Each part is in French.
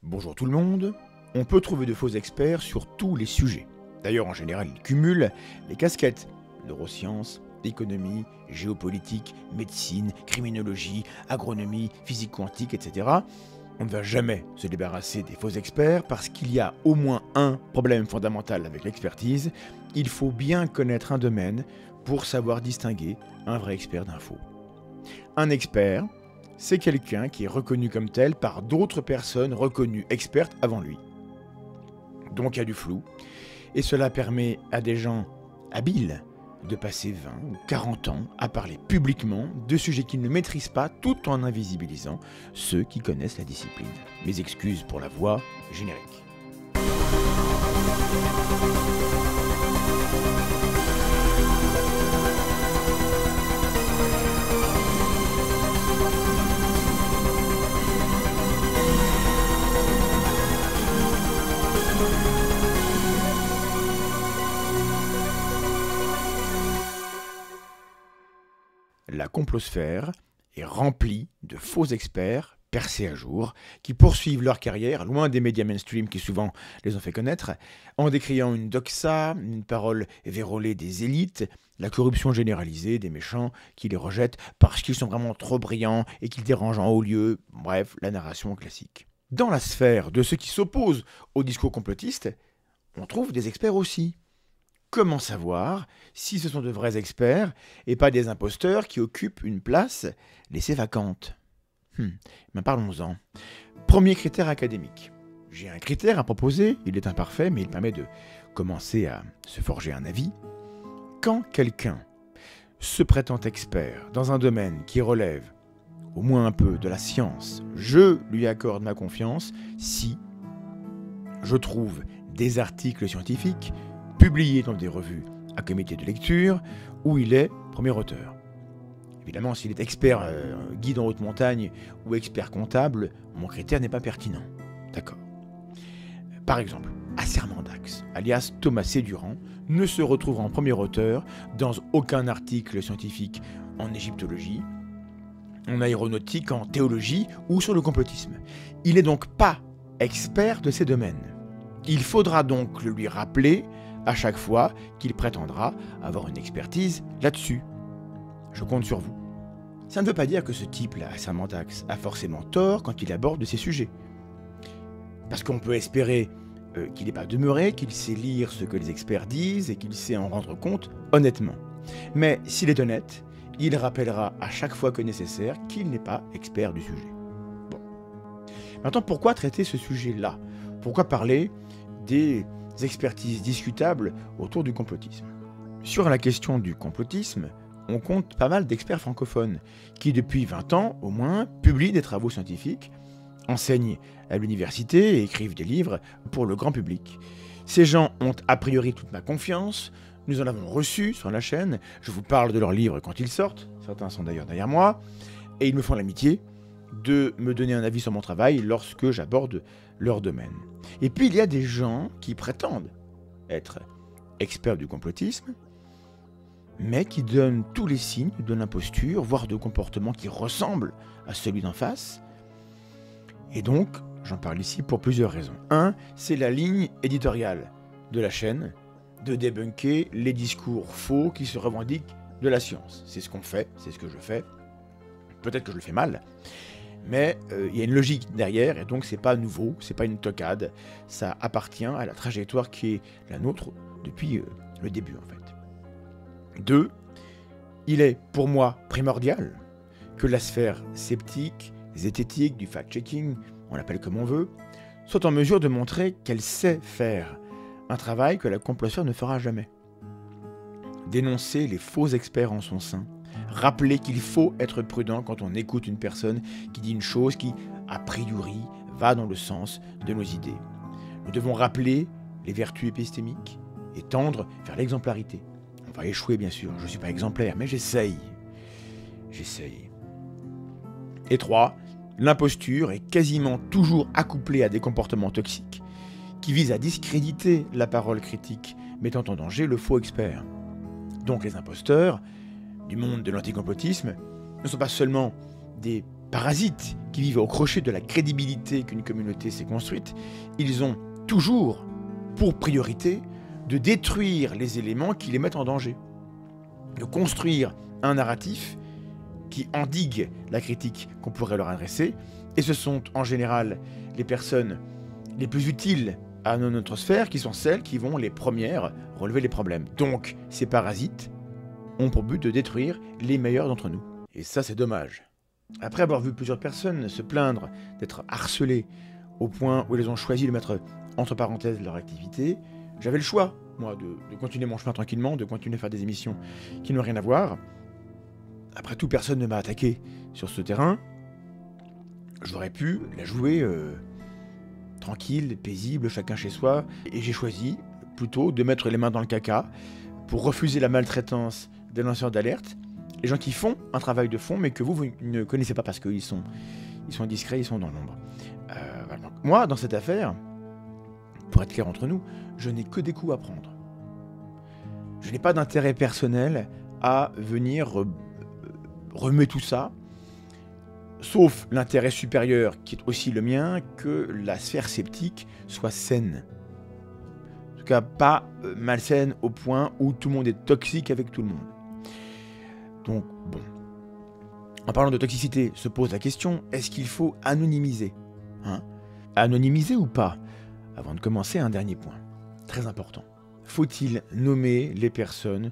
Bonjour tout le monde. On peut trouver de faux experts sur tous les sujets. D'ailleurs, en général, ils cumulent les casquettes neurosciences, économie, géopolitique, médecine, criminologie, agronomie, physique quantique, etc. On ne va jamais se débarrasser des faux experts parce qu'il y a au moins un problème fondamental avec l'expertise. Il faut bien connaître un domaine pour savoir distinguer un vrai expert d'un faux. Un expert, c'est quelqu'un qui est reconnu comme tel par d'autres personnes reconnues expertes avant lui. Donc il y a du flou, et cela permet à des gens habiles de passer 20 ou 40 ans à parler publiquement de sujets qu'ils ne maîtrisent pas tout en invisibilisant ceux qui connaissent la discipline. Mes excuses pour la voix générique. La complosphère est remplie de faux experts percés à jour qui poursuivent leur carrière loin des médias mainstream qui souvent les ont fait connaître, en décriant une doxa, une parole vérolée des élites, la corruption généralisée des méchants qui les rejettent parce qu'ils sont vraiment trop brillants et qu'ils dérangent en haut lieu, bref, la narration classique. Dans la sphère de ceux qui s'opposent au discours complotiste, on trouve des experts aussi. Comment savoir si ce sont de vrais experts et pas des imposteurs qui occupent une place laissée vacante? Mais parlons-en. Premier critère académique. J'ai un critère à proposer, il est imparfait, mais il permet de commencer à se forger un avis. Quand quelqu'un se prétend expert dans un domaine qui relève au moins un peu de la science, je lui accorde ma confiance si je trouve des articles scientifiques publié dans des revues à comité de lecture, où il est premier auteur. Évidemment, s'il est expert guide en haute montagne ou expert comptable, mon critère n'est pas pertinent. D'accord. Par exemple, Assermendax, alias Thomas Sédurant, ne se retrouve en premier auteur dans aucun article scientifique en égyptologie, en aéronautique, en théologie ou sur le complotisme. Il n'est donc pas expert de ces domaines. Il faudra donc le lui rappeler à chaque fois qu'il prétendra avoir une expertise là-dessus. Je compte sur vous. Ça ne veut pas dire que ce type-là, Assermendax, a forcément tort quand il aborde ces sujets. Parce qu'on peut espérer qu'il n'est pas demeuré, qu'il sait lire ce que les experts disent et qu'il sait en rendre compte honnêtement. Mais s'il est honnête, il rappellera à chaque fois que nécessaire qu'il n'est pas expert du sujet. Bon. Maintenant, pourquoi traiter ce sujet-là? Pourquoi parler des expertises discutables autour du complotisme? Sur la question du complotisme, on compte pas mal d'experts francophones qui, depuis 20 ans au moins, publient des travaux scientifiques, enseignent à l'université et écrivent des livres pour le grand public. Ces gens ont a priori toute ma confiance, nous en avons reçu sur la chaîne, je vous parle de leurs livres quand ils sortent, certains sont d'ailleurs derrière moi, et ils me font l'amitié de me donner un avis sur mon travail lorsque j'aborde leur domaine. Et puis il y a des gens qui prétendent être experts du complotisme, mais qui donnent tous les signes de l'imposture, voire de comportements qui ressemblent à celui d'en face. Et donc, j'en parle ici pour plusieurs raisons. Un, c'est la ligne éditoriale de la chaîne, de débunker les discours faux qui se revendiquent de la science. C'est ce qu'on fait, c'est ce que je fais. Peut-être que je le fais mal, mais il y a une logique derrière, et donc c'est pas nouveau, c'est pas une toquade, ça appartient à la trajectoire qui est la nôtre depuis le début en fait. 2. Il est pour moi primordial que la sphère sceptique, zététique, du fact-checking, on l'appelle comme on veut, soit en mesure de montrer qu'elle sait faire un travail que la complosphère ne fera jamais. Dénoncer les faux experts en son sein, rappeler qu'il faut être prudent quand on écoute une personne qui dit une chose qui, a priori, va dans le sens de nos idées. Nous devons rappeler les vertus épistémiques et tendre vers l'exemplarité. On va échouer, bien sûr, je ne suis pas exemplaire, mais j'essaye. Et 3, l'imposture est quasiment toujours accouplée à des comportements toxiques qui visent à discréditer la parole critique, mettant en danger le faux expert. Donc les imposteurs du monde de l'anticomplotisme ne sont pas seulement des parasites qui vivent au crochet de la crédibilité qu'une communauté s'est construite, ils ont toujours pour priorité de détruire les éléments qui les mettent en danger, de construire un narratif qui endigue la critique qu'on pourrait leur adresser, et ce sont en général les personnes les plus utiles à notre sphère qui sont celles qui vont les premières relever les problèmes. Donc, ces parasites ont pour but de détruire les meilleurs d'entre nous. Et ça, c'est dommage. Après avoir vu plusieurs personnes se plaindre d'être harcelées au point où elles ont choisi de mettre entre parenthèses leur activité, j'avais le choix, moi, de continuer mon chemin tranquillement, de continuer à faire des émissions qui n'ont rien à voir. Après tout, personne ne m'a attaqué sur ce terrain. J'aurais pu la jouer tranquille, paisible, chacun chez soi, et j'ai choisi plutôt de mettre les mains dans le caca pour refuser la maltraitance des lanceurs d'alerte, les gens qui font un travail de fond, mais que vous ne connaissez pas parce qu'ils sont discrets, ils sont dans l'ombre. Voilà. Donc, moi, dans cette affaire, pour être clair entre nous, je n'ai que des coups à prendre. Je n'ai pas d'intérêt personnel à venir remuer tout ça, sauf l'intérêt supérieur, qui est aussi le mien, que la sphère sceptique soit saine. En tout cas, pas malsaine au point où tout le monde est toxique avec tout le monde. Donc, bon. En parlant de toxicité, se pose la question, est-ce qu'il faut anonymiser, anonymiser ou pas? Avant de commencer, un dernier point, très important. Faut-il nommer les personnes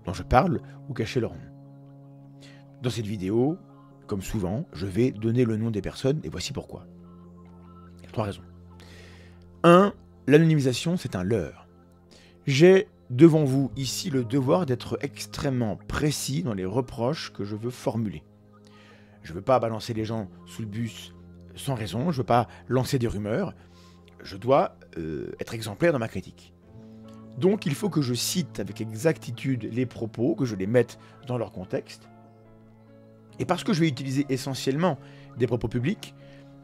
dont je parle ou cacher leur nom? Dans cette vidéo, comme souvent, je vais donner le nom des personnes et voici pourquoi. Il y a 3 raisons. 1. L'anonymisation, c'est un leurre. J'ai devant vous ici le devoir d'être extrêmement précis dans les reproches que je veux formuler. Je ne veux pas balancer les gens sous le bus sans raison, je ne veux pas lancer des rumeurs, je dois être exemplaire dans ma critique. Donc il faut que je cite avec exactitude les propos, que je les mette dans leur contexte. Et parce que je vais utiliser essentiellement des propos publics,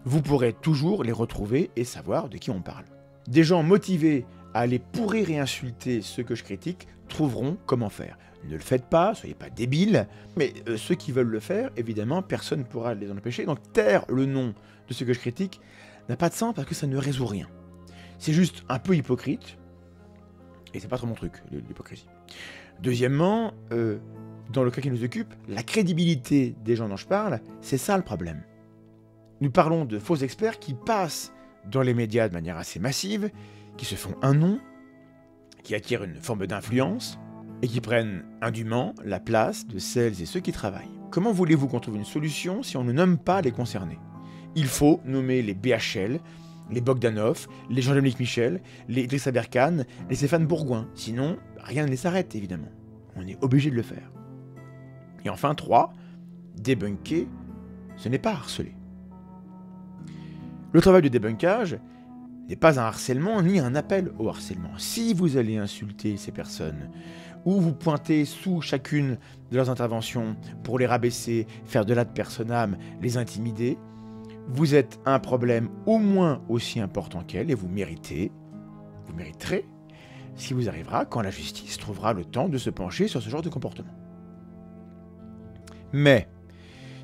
vous pourrez toujours les retrouver et savoir de qui on parle. Des gens motivés à aller pourrir et insulter ceux que je critique trouveront comment faire. Ne le faites pas, soyez pas débiles, mais ceux qui veulent le faire, évidemment, personne ne pourra les en empêcher. Donc taire le nom de ceux que je critique n'a pas de sens parce que ça ne résout rien. C'est juste un peu hypocrite, et c'est pas trop mon truc, l'hypocrisie. Deuxièmement, dans le cas qui nous occupe, la crédibilité des gens dont je parle, c'est ça le problème. Nous parlons de faux experts qui passent dans les médias de manière assez massive, qui se font un nom, qui acquièrent une forme d'influence, et qui prennent indûment la place de celles et ceux qui travaillent. Comment voulez-vous qu'on trouve une solution si on ne nomme pas les concernés? Il faut nommer les BHL, les Bogdanov, les Jean-Dominique Michel, les Idrissa Berkane, les Stéphane Bourgoin. Sinon, rien ne les s'arrête, évidemment. On est obligé de le faire. Et enfin, 3, débunker, ce n'est pas harceler. Le travail de débunkage n'est pas un harcèlement ni un appel au harcèlement. Si vous allez insulter ces personnes, ou vous pointez sous chacune de leurs interventions pour les rabaisser, faire de l'ad personam, les intimider, vous êtes un problème au moins aussi important qu'elle et vous mériterez, ce qui vous arrivera quand la justice trouvera le temps de se pencher sur ce genre de comportement. Mais,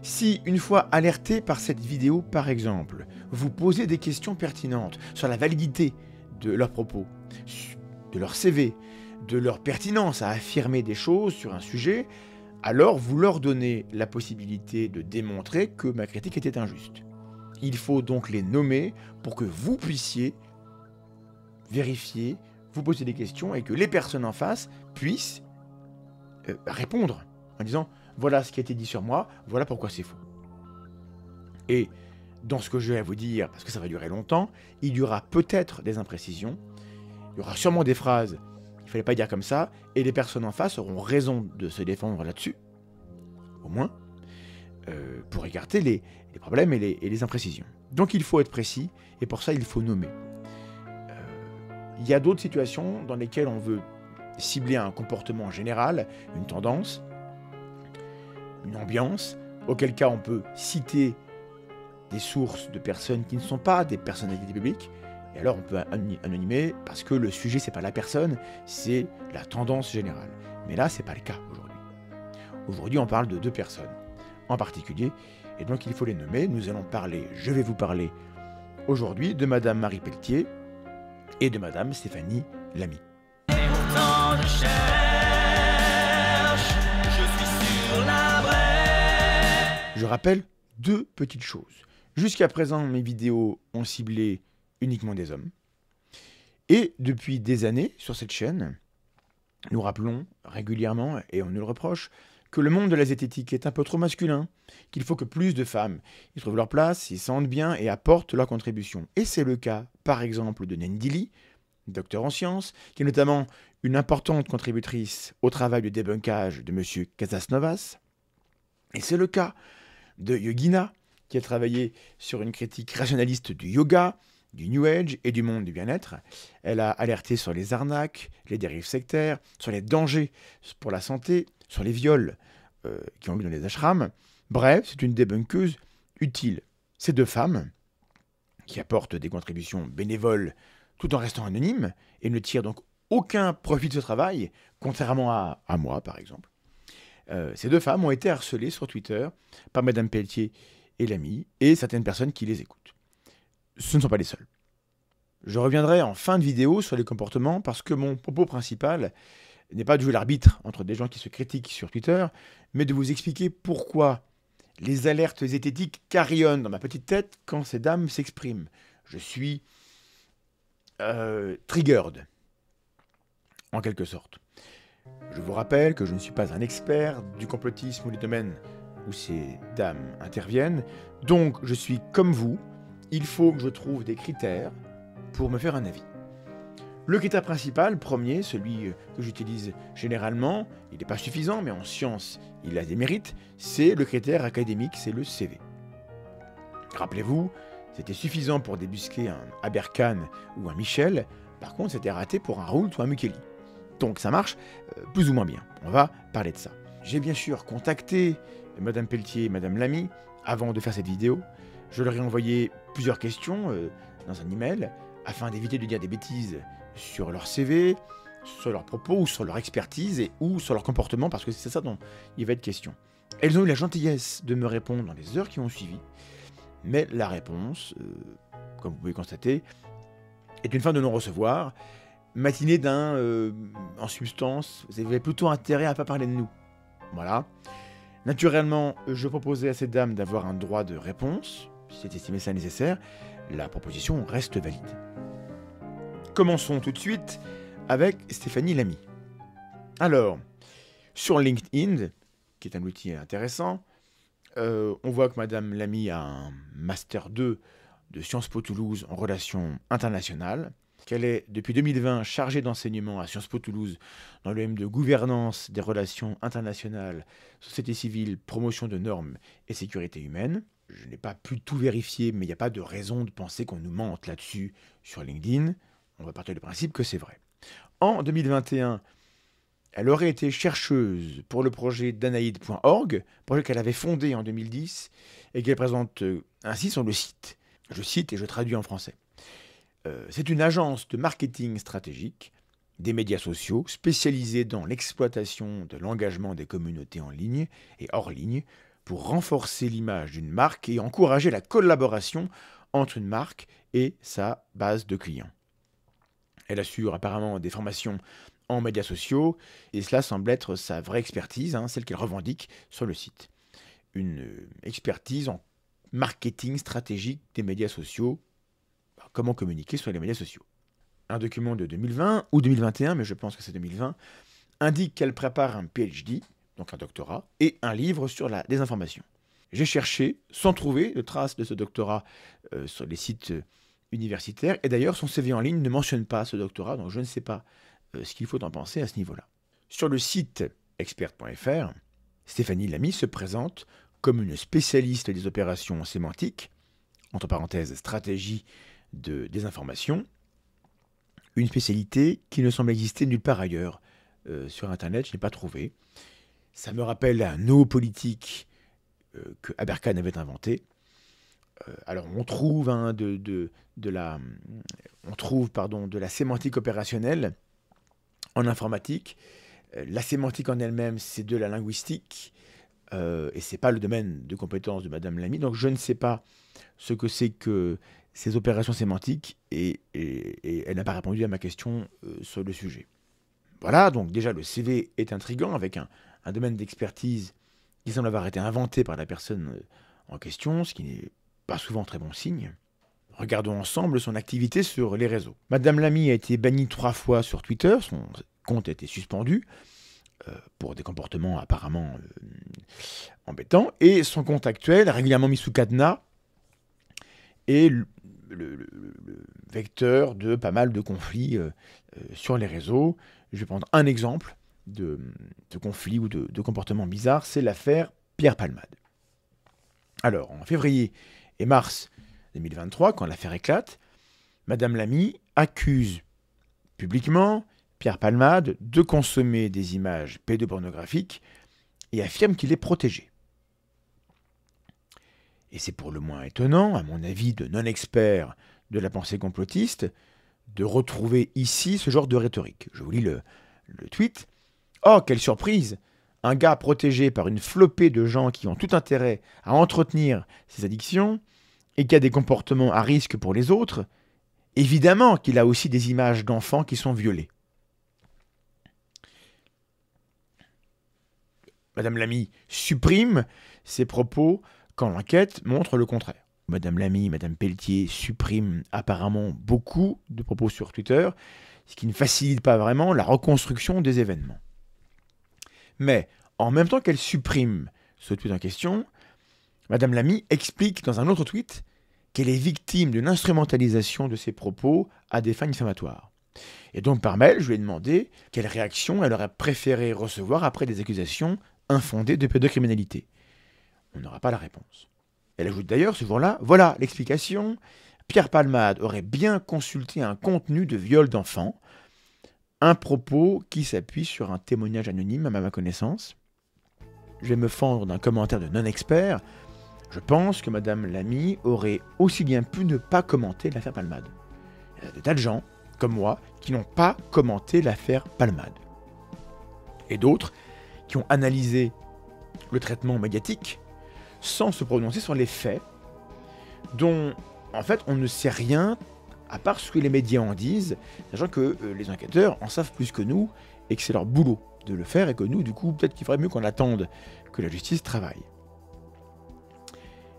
si une fois alerté par cette vidéo par exemple, vous posez des questions pertinentes sur la validité de leurs propos, de leur CV, de leur pertinence à affirmer des choses sur un sujet, alors vous leur donnez la possibilité de démontrer que ma critique était injuste. Il faut donc les nommer pour que vous puissiez vérifier, vous poser des questions et que les personnes en face puissent répondre en disant « Voilà ce qui a été dit sur moi, voilà pourquoi c'est faux ». Et dans ce que je vais vous dire, parce que ça va durer longtemps, il y aura peut-être des imprécisions, il y aura sûrement des phrases qu'il ne fallait pas dire comme ça, et les personnes en face auront raison de se défendre là-dessus, au moins, pour écarter les problèmes et les imprécisions. Donc il faut être précis, et pour ça il faut nommer. Il y a d'autres situations dans lesquelles on veut cibler un comportement général, une tendance, une ambiance, auquel cas on peut citer des sources de personnes qui ne sont pas des personnalités publiques, et alors on peut anonymer parce que le sujet c'est pas la personne, c'est la tendance générale. Mais là c'est pas le cas aujourd'hui. Aujourd'hui on parle de 2 personnes en particulier, Et donc il faut les nommer. Je vais vous parler aujourd'hui de Madame Marie Pelletier et de Madame Stéphanie Lamy. Pourtant je cherche, je suis sur la brèche. Je rappelle 2 petites choses. Jusqu'à présent, mes vidéos ont ciblé uniquement des hommes. Et depuis des années, sur cette chaîne, nous rappelons régulièrement, et on nous le reproche, que le monde de la zététique est un peu trop masculin, qu'il faut que plus de femmes y trouvent leur place, y sentent bien et apportent leur contribution. Et c'est le cas, par exemple, de Nendili, docteur en sciences, qui est notamment une importante contributrice au travail de débunkage de M. Casasnovas. Et c'est le cas de Yogina, qui a travaillé sur une critique rationaliste du yoga, du New Age et du monde du bien-être. Elle a alerté sur les arnaques, les dérives sectaires, sur les dangers pour la santé, sur les viols qui ont lieu dans les ashrams. Bref, c'est une débunkeuse utile. Ces 2 femmes, qui apportent des contributions bénévoles tout en restant anonymes et ne tirent donc aucun profit de ce travail, contrairement à moi par exemple. Ces 2 femmes ont été harcelées sur Twitter par Madame Pelletier et Lamy et certaines personnes qui les écoutent. Ce ne sont pas les seuls. Je reviendrai en fin de vidéo sur les comportements parce que mon propos principal n'est pas de jouer l'arbitre entre des gens qui se critiquent sur Twitter, mais de vous expliquer pourquoi les alertes zététiques carillonnent dans ma petite tête quand ces dames s'expriment. Je suis triggered, en quelque sorte. Je vous rappelle que je ne suis pas un expert du complotisme ou des domaines où ces dames interviennent, donc je suis comme vous, il faut que je trouve des critères pour me faire un avis. Le critère principal, premier, celui que j'utilise généralement, il n'est pas suffisant, mais en science, il a des mérites, c'est le critère académique, c'est le CV. Rappelez-vous, c'était suffisant pour débusquer un Aberkan ou un Michel, par contre c'était raté pour un Raoult ou un Mukeli. Donc ça marche plus ou moins bien, on va parler de ça. J'ai bien sûr contacté Madame Pelletier et Madame Lamy avant de faire cette vidéo. Je leur ai envoyé plusieurs questions dans un email afin d'éviter de dire des bêtises sur leur CV, sur leurs propos ou sur leur expertise ou sur leur comportement parce que c'est ça dont il va être question. Elles ont eu la gentillesse de me répondre dans les heures qui ont suivi, mais la réponse, comme vous pouvez constater, est une fin de non-recevoir, matinée en substance, vous avez plutôt intérêt à ne pas parler de nous. Voilà. Naturellement, je proposais à ces dames d'avoir un droit de réponse, si c'est estimé ça nécessaire, la proposition reste valide. Commençons tout de suite avec Stéphanie Lamy. Alors, sur LinkedIn, qui est un outil intéressant, on voit que Madame Lamy a un Master 2 de Sciences Po Toulouse en relations internationales, qu'elle est depuis 2020 chargée d'enseignement à Sciences Po Toulouse dans le M de gouvernance des relations internationales, société civile, promotion de normes et sécurité humaine. Je n'ai pas pu tout vérifier, mais il n'y a pas de raison de penser qu'on nous mente là-dessus sur LinkedIn. On va partir du principe que c'est vrai. En 2021, elle aurait été chercheuse pour le projet Danaïde.org, projet qu'elle avait fondé en 2010 et qu'elle présente ainsi sur le site. Je cite et je traduis en français. C'est une agence de marketing stratégique des médias sociaux spécialisée dans l'exploitation de l'engagement des communautés en ligne et hors ligne pour renforcer l'image d'une marque et encourager la collaboration entre une marque et sa base de clients. Elle assure apparemment des formations en médias sociaux et cela semble être sa vraie expertise, celle qu'elle revendique sur le site. Une expertise en marketing stratégique des médias sociaux. Comment communiquer sur les médias sociaux. Un document de 2020 ou 2021, mais je pense que c'est 2020, indique qu'elle prépare un PhD, donc un doctorat, et un livre sur la désinformation. J'ai cherché, sans trouver de traces de ce doctorat sur les sites universitaires, et d'ailleurs son CV en ligne ne mentionne pas ce doctorat, donc je ne sais pas ce qu'il faut en penser à ce niveau-là. Sur le site expert.fr, Stéphanie Lamy se présente comme une spécialiste des opérations sémantiques, entre parenthèses stratégie de désinformation, une spécialité qui ne semble exister nulle part ailleurs sur Internet, je n'ai pas trouvé. Ça me rappelle un néopolitique que Aberkan avait inventé. Alors on trouve de la sémantique opérationnelle en informatique. La sémantique en elle-même, c'est de la linguistique. et ce n'est pas le domaine de compétence de Madame Lamy, donc je ne sais pas ce que c'est que ces opérations sémantiques, et elle n'a pas répondu à ma question sur le sujet. Voilà, donc déjà le CV est intriguant, avec un domaine d'expertise qui semble avoir été inventé par la personne en question, ce qui n'est pas souvent très bon signe. Regardons ensemble son activité sur les réseaux. Madame Lamy a été bannie 3 fois sur Twitter, son compte a été suspendu pour des comportements apparemment embêtants, et son compte actuel, régulièrement mis sous cadenas, est le vecteur de pas mal de conflits sur les réseaux. Je vais prendre un exemple de conflit ou de comportement bizarre, c'est l'affaire Pierre Palmade. Alors, en février et mars 2023, quand l'affaire éclate, Madame Lamy accuse publiquement Pierre Palmade de consommer des images pédopornographiques et affirme qu'il est protégé. Et c'est pour le moins étonnant, à mon avis de non-expert de la pensée complotiste, de retrouver ici ce genre de rhétorique. Je vous lis le tweet. « Oh, quelle surprise! Un gars protégé par une flopée de gens qui ont tout intérêt à entretenir ses addictions et qui a des comportements à risque pour les autres, évidemment qu'il a aussi des images d'enfants qui sont violées. » Madame Lamy supprime ses propos quand l'enquête montre le contraire. Madame Lamy, Madame Pelletier suppriment apparemment beaucoup de propos sur Twitter, ce qui ne facilite pas vraiment la reconstruction des événements. Mais, en même temps qu'elle supprime ce tweet en question, Madame Lamy explique dans un autre tweet qu'elle est victime d'une instrumentalisation de ses propos à des fins diffamatoires. Et donc par mail, je lui ai demandé quelle réaction elle aurait préféré recevoir après des accusations infondées de pédocriminalité. On n'aura pas la réponse. Elle ajoute d'ailleurs ce jour-là, voilà l'explication, Pierre Palmade aurait bien consulté un contenu de viol d'enfants, un propos qui s'appuie sur un témoignage anonyme à ma connaissance. Je vais me fendre d'un commentaire de non-expert. Je pense que Madame Lamy aurait aussi bien pu ne pas commenter l'affaire Palmade. Il y a des tas de gens, comme moi, qui n'ont pas commenté l'affaire Palmade. Et d'autres qui ont analysé le traitement médiatique sans se prononcer sur les faits, dont en fait on ne sait rien à part ce que les médias en disent, sachant que les enquêteurs en savent plus que nous et que c'est leur boulot de le faire et que nous, du coup, peut-être qu'il faudrait mieux qu'on attende que la justice travaille.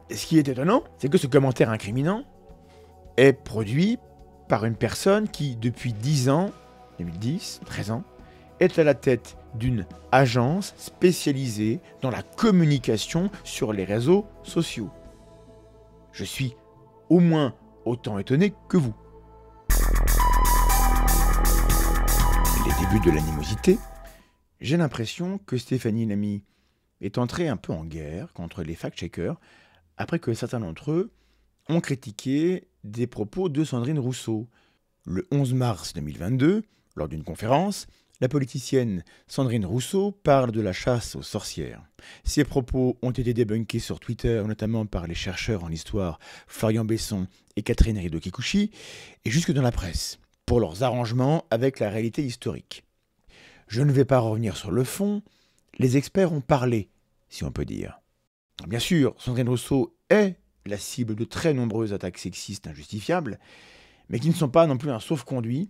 Et ce qui est étonnant, c'est que ce commentaire incriminant est produit par une personne qui, depuis 10 ans, 2010, 13 ans, est à la tête d'une agence spécialisée dans la communication sur les réseaux sociaux. Je suis au moins autant étonné que vous. Les débuts de l'animosité, j'ai l'impression que Stéphanie Lamy est entrée un peu en guerre contre les fact-checkers après que certains d'entre eux ont critiqué des propos de Sandrine Rousseau. Le 11 mars 2022, lors d'une conférence, la politicienne Sandrine Rousseau parle de la chasse aux sorcières. Ces propos ont été débunkés sur Twitter, notamment par les chercheurs en histoire Florian Besson et Catherine Rido-Kikuchi, et jusque dans la presse, pour leurs arrangements avec la réalité historique. Je ne vais pas revenir sur le fond, les experts ont parlé, si on peut dire. Bien sûr, Sandrine Rousseau est la cible de très nombreuses attaques sexistes injustifiables, mais qui ne sont pas non plus un sauf-conduit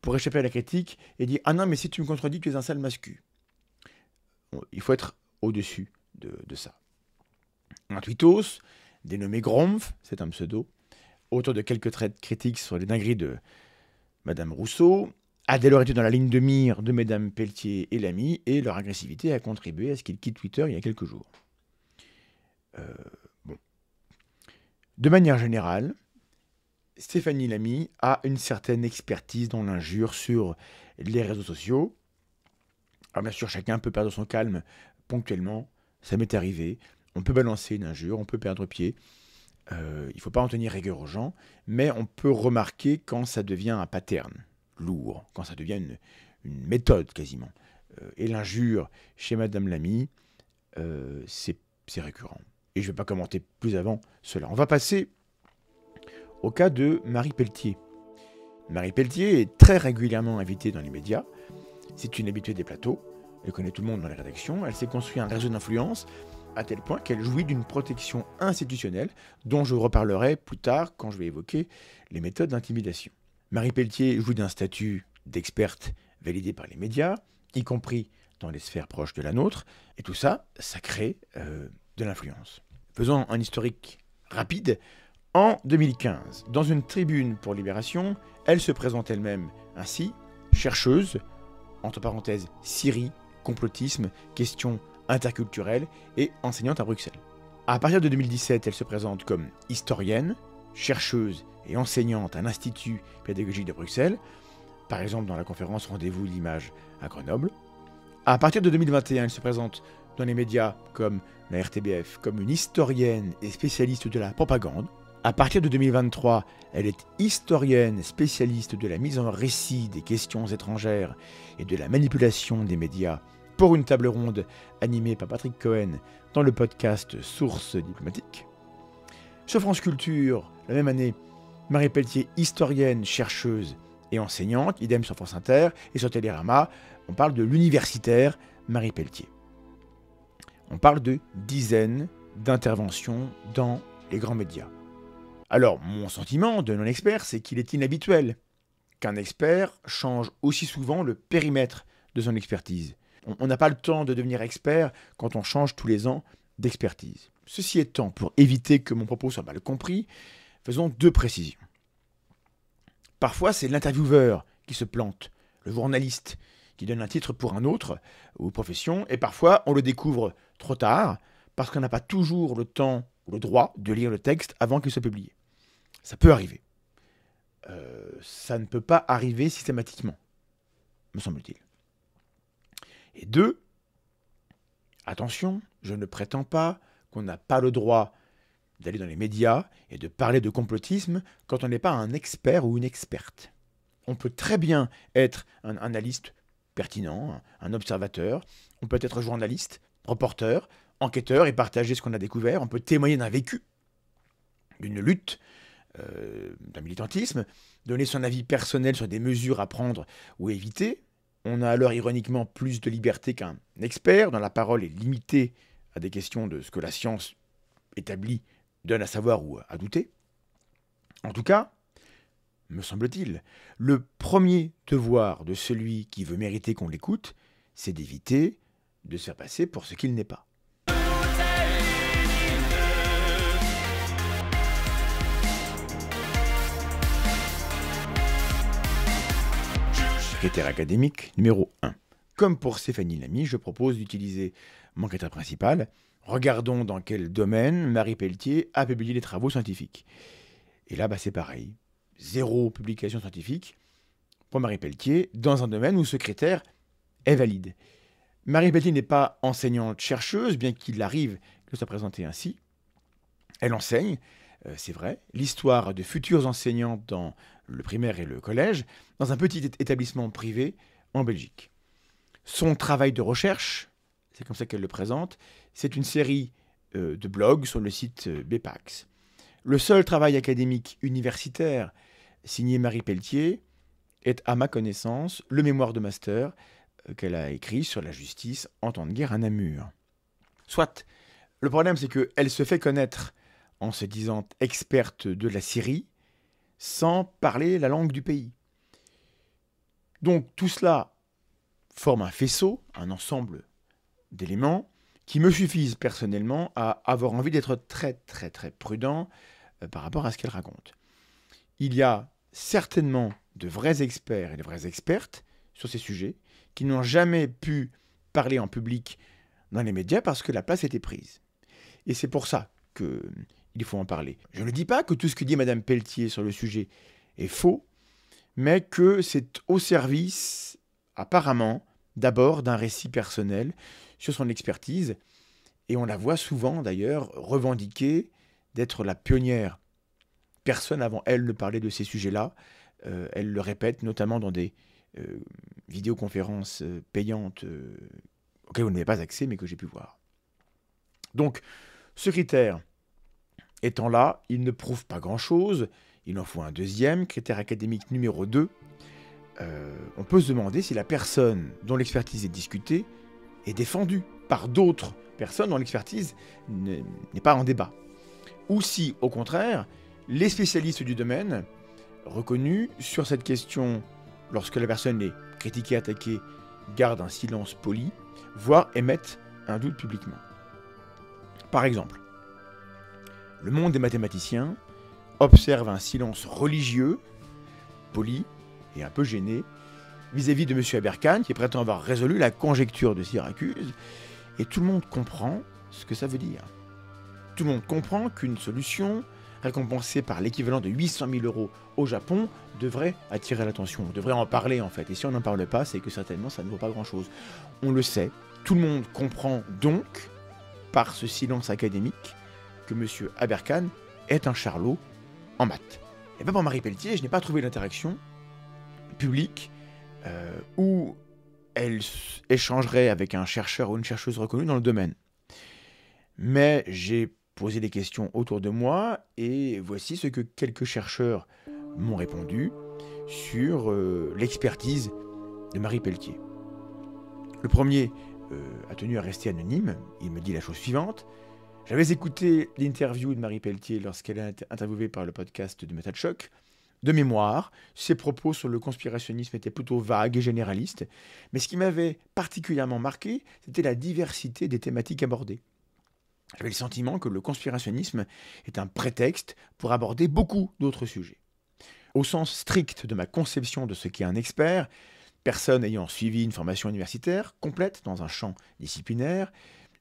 pour échapper à la critique et dire « Ah non, mais si tu me contredis, tu es un sale mascu ». Il faut être au-dessus de ça. Un tweetos, dénommé Gromf, c'est un pseudo, auteur de quelques traits critiques sur les dingueries de Madame Rousseau, a dès lors été dans la ligne de mire de Mesdames Pelletier et Lamy, et leur agressivité a contribué à ce qu'il quitte Twitter il y a quelques jours. Bon. De manière générale, Stéphanie Lamy a une certaine expertise dans l'injure sur les réseaux sociaux. Alors bien sûr, chacun peut perdre son calme ponctuellement, ça m'est arrivé. On peut balancer une injure, on peut perdre pied. Il ne faut pas en tenir rigueur aux gens, mais on peut remarquer quand ça devient un pattern lourd, quand ça devient une méthode quasiment. Et l'injure chez Madame Lamy, c'est récurrent. Et je ne vais pas commenter plus avant cela. On va passer au cas de Marie Pelletier. Marie Pelletier est très régulièrement invitée dans les médias. C'est une habituée des plateaux. Elle connaît tout le monde dans les rédactions. Elle s'est construit un réseau d'influence à tel point qu'elle jouit d'une protection institutionnelle dont je reparlerai plus tard quand je vais évoquer les méthodes d'intimidation. Marie Pelletier jouit d'un statut d'experte validé par les médias, y compris dans les sphères proches de la nôtre, et tout ça, ça crée de l'influence. Faisons un historique rapide. En 2015, dans une tribune pour Libération, elle se présente elle-même ainsi, chercheuse, entre parenthèses, Syrie, complotisme, questions interculturelles et enseignante à Bruxelles. À partir de 2017, elle se présente comme historienne, chercheuse et enseignante à l'Institut pédagogique de Bruxelles, par exemple dans la conférence Rendez-vous l'image à Grenoble. À partir de 2021, elle se présente dans les médias comme la RTBF comme une historienne et spécialiste de la propagande. À partir de 2023, elle est historienne spécialiste de la mise en récit des questions étrangères et de la manipulation des médias pour une table ronde animée par Patrick Cohen dans le podcast Sources diplomatiques. Sur France Culture, la même année, Marie Pelletier, historienne, chercheuse et enseignante, idem sur France Inter, et sur Télérama, on parle de l'universitaire Marie Pelletier. On parle de dizaines d'interventions dans les grands médias. Alors, mon sentiment de non-expert, c'est qu'il est inhabituel qu'un expert change aussi souvent le périmètre de son expertise. On n'a pas le temps de devenir expert quand on change tous les ans d'expertise. Ceci étant, pour éviter que mon propos soit mal compris, faisons deux précisions. Parfois, c'est l'intervieweur qui se plante, le journaliste qui donne un titre pour un autre ou profession, et parfois on le découvre trop tard parce qu'on n'a pas toujours le temps ou le droit de lire le texte avant qu'il soit publié. Ça peut arriver. Ça ne peut pas arriver systématiquement, me semble-t-il. Et deux, attention, je ne prétends pas qu'on n'a pas le droit d'aller dans les médias et de parler de complotisme quand on n'est pas un expert ou une experte. On peut très bien être un analyste pertinent, un observateur, on peut être journaliste, reporter, enquêteur et partager ce qu'on a découvert, on peut témoigner d'un vécu, d'une lutte, d'un militantisme, donner son avis personnel sur des mesures à prendre ou éviter. On a alors ironiquement plus de liberté qu'un expert, dont la parole est limitée à des questions de ce que la science établie donne à savoir ou à douter. En tout cas, me semble-t-il, le premier devoir de celui qui veut mériter qu'on l'écoute, c'est d'éviter de se faire passer pour ce qu'il n'est pas. Critère académique numéro 1. Comme pour Stéphanie Lamy, je propose d'utiliser mon critère principal. Regardons dans quel domaine Marie Pelletier a publié des travaux scientifiques. Et là, c'est pareil. 0 publication scientifique pour Marie Pelletier dans un domaine où ce critère est valide. Marie Pelletier n'est pas enseignante-chercheuse, bien qu'il arrive de se présenter ainsi. Elle enseigne, c'est vrai, l'histoire de futurs enseignants dans le primaire et le collège, dans un petit établissement privé en Belgique. Son travail de recherche, c'est comme ça qu'elle le présente, c'est une série de blogs sur le site BPAX. Le seul travail académique universitaire signé Marie Pelletier est, à ma connaissance, le mémoire de master qu'elle a écrit sur la justice en temps de guerre à Namur. Soit, le problème c'est qu'elle se fait connaître en se disant experte de la Syrie, sans parler la langue du pays. Donc tout cela forme un faisceau, un ensemble d'éléments qui me suffisent personnellement à avoir envie d'être très très très prudent par rapport à ce qu'elle raconte. Il y a certainement de vrais experts et de vraies expertes sur ces sujets qui n'ont jamais pu parler en public dans les médias parce que la place était prise. Et c'est pour ça qu'il faut en parler. Je ne dis pas que tout ce que dit Madame Pelletier sur le sujet est faux, mais que c'est au service, apparemment, d'abord d'un récit personnel sur son expertise, et on la voit souvent d'ailleurs revendiquer d'être la pionnière. Personne avant elle ne parlait de ces sujets-là. Elle le répète, notamment dans des vidéoconférences payantes auxquelles vous n'avez pas accès, mais que j'ai pu voir. Donc, ce critère étant là, il ne prouve pas grand-chose. Il en faut un deuxième, critère académique numéro 2. On peut se demander si la personne dont l'expertise est discutée est défendue par d'autres personne dont l'expertise n'est pas en débat. Ou si, au contraire, les spécialistes du domaine, reconnus sur cette question, lorsque la personne est critiquée, attaquée, gardent un silence poli, voire émettent un doute publiquement. Par exemple, le monde des mathématiciens observe un silence religieux, poli et un peu gêné, vis-à-vis de M. Aberkan, qui prétend avoir résolu la conjecture de Syracuse, et tout le monde comprend ce que ça veut dire. Tout le monde comprend qu'une solution récompensée par l'équivalent de 800 000 € au Japon devrait attirer l'attention. On devrait en parler en fait. Et si on n'en parle pas, c'est que certainement ça ne vaut pas grand-chose. On le sait. Tout le monde comprend donc, par ce silence académique, que M. Aberkan est un charlot en maths. Et bien pour Marie Pelletier, je n'ai pas trouvé d'interaction publique où elle échangerait avec un chercheur ou une chercheuse reconnue dans le domaine. Mais j'ai posé des questions autour de moi et voici ce que quelques chercheurs m'ont répondu sur l'expertise de Marie Pelletier. Le premier a tenu à rester anonyme. Il me dit la chose suivante. J'avais écouté l'interview de Marie Pelletier lorsqu'elle a été interviewée par le podcast de Méthode Choc. De mémoire, ses propos sur le conspirationnisme étaient plutôt vagues et généralistes, mais ce qui m'avait particulièrement marqué, c'était la diversité des thématiques abordées. J'avais le sentiment que le conspirationnisme est un prétexte pour aborder beaucoup d'autres sujets. Au sens strict de ma conception de ce qu'est un expert, personne ayant suivi une formation universitaire complète dans un champ disciplinaire,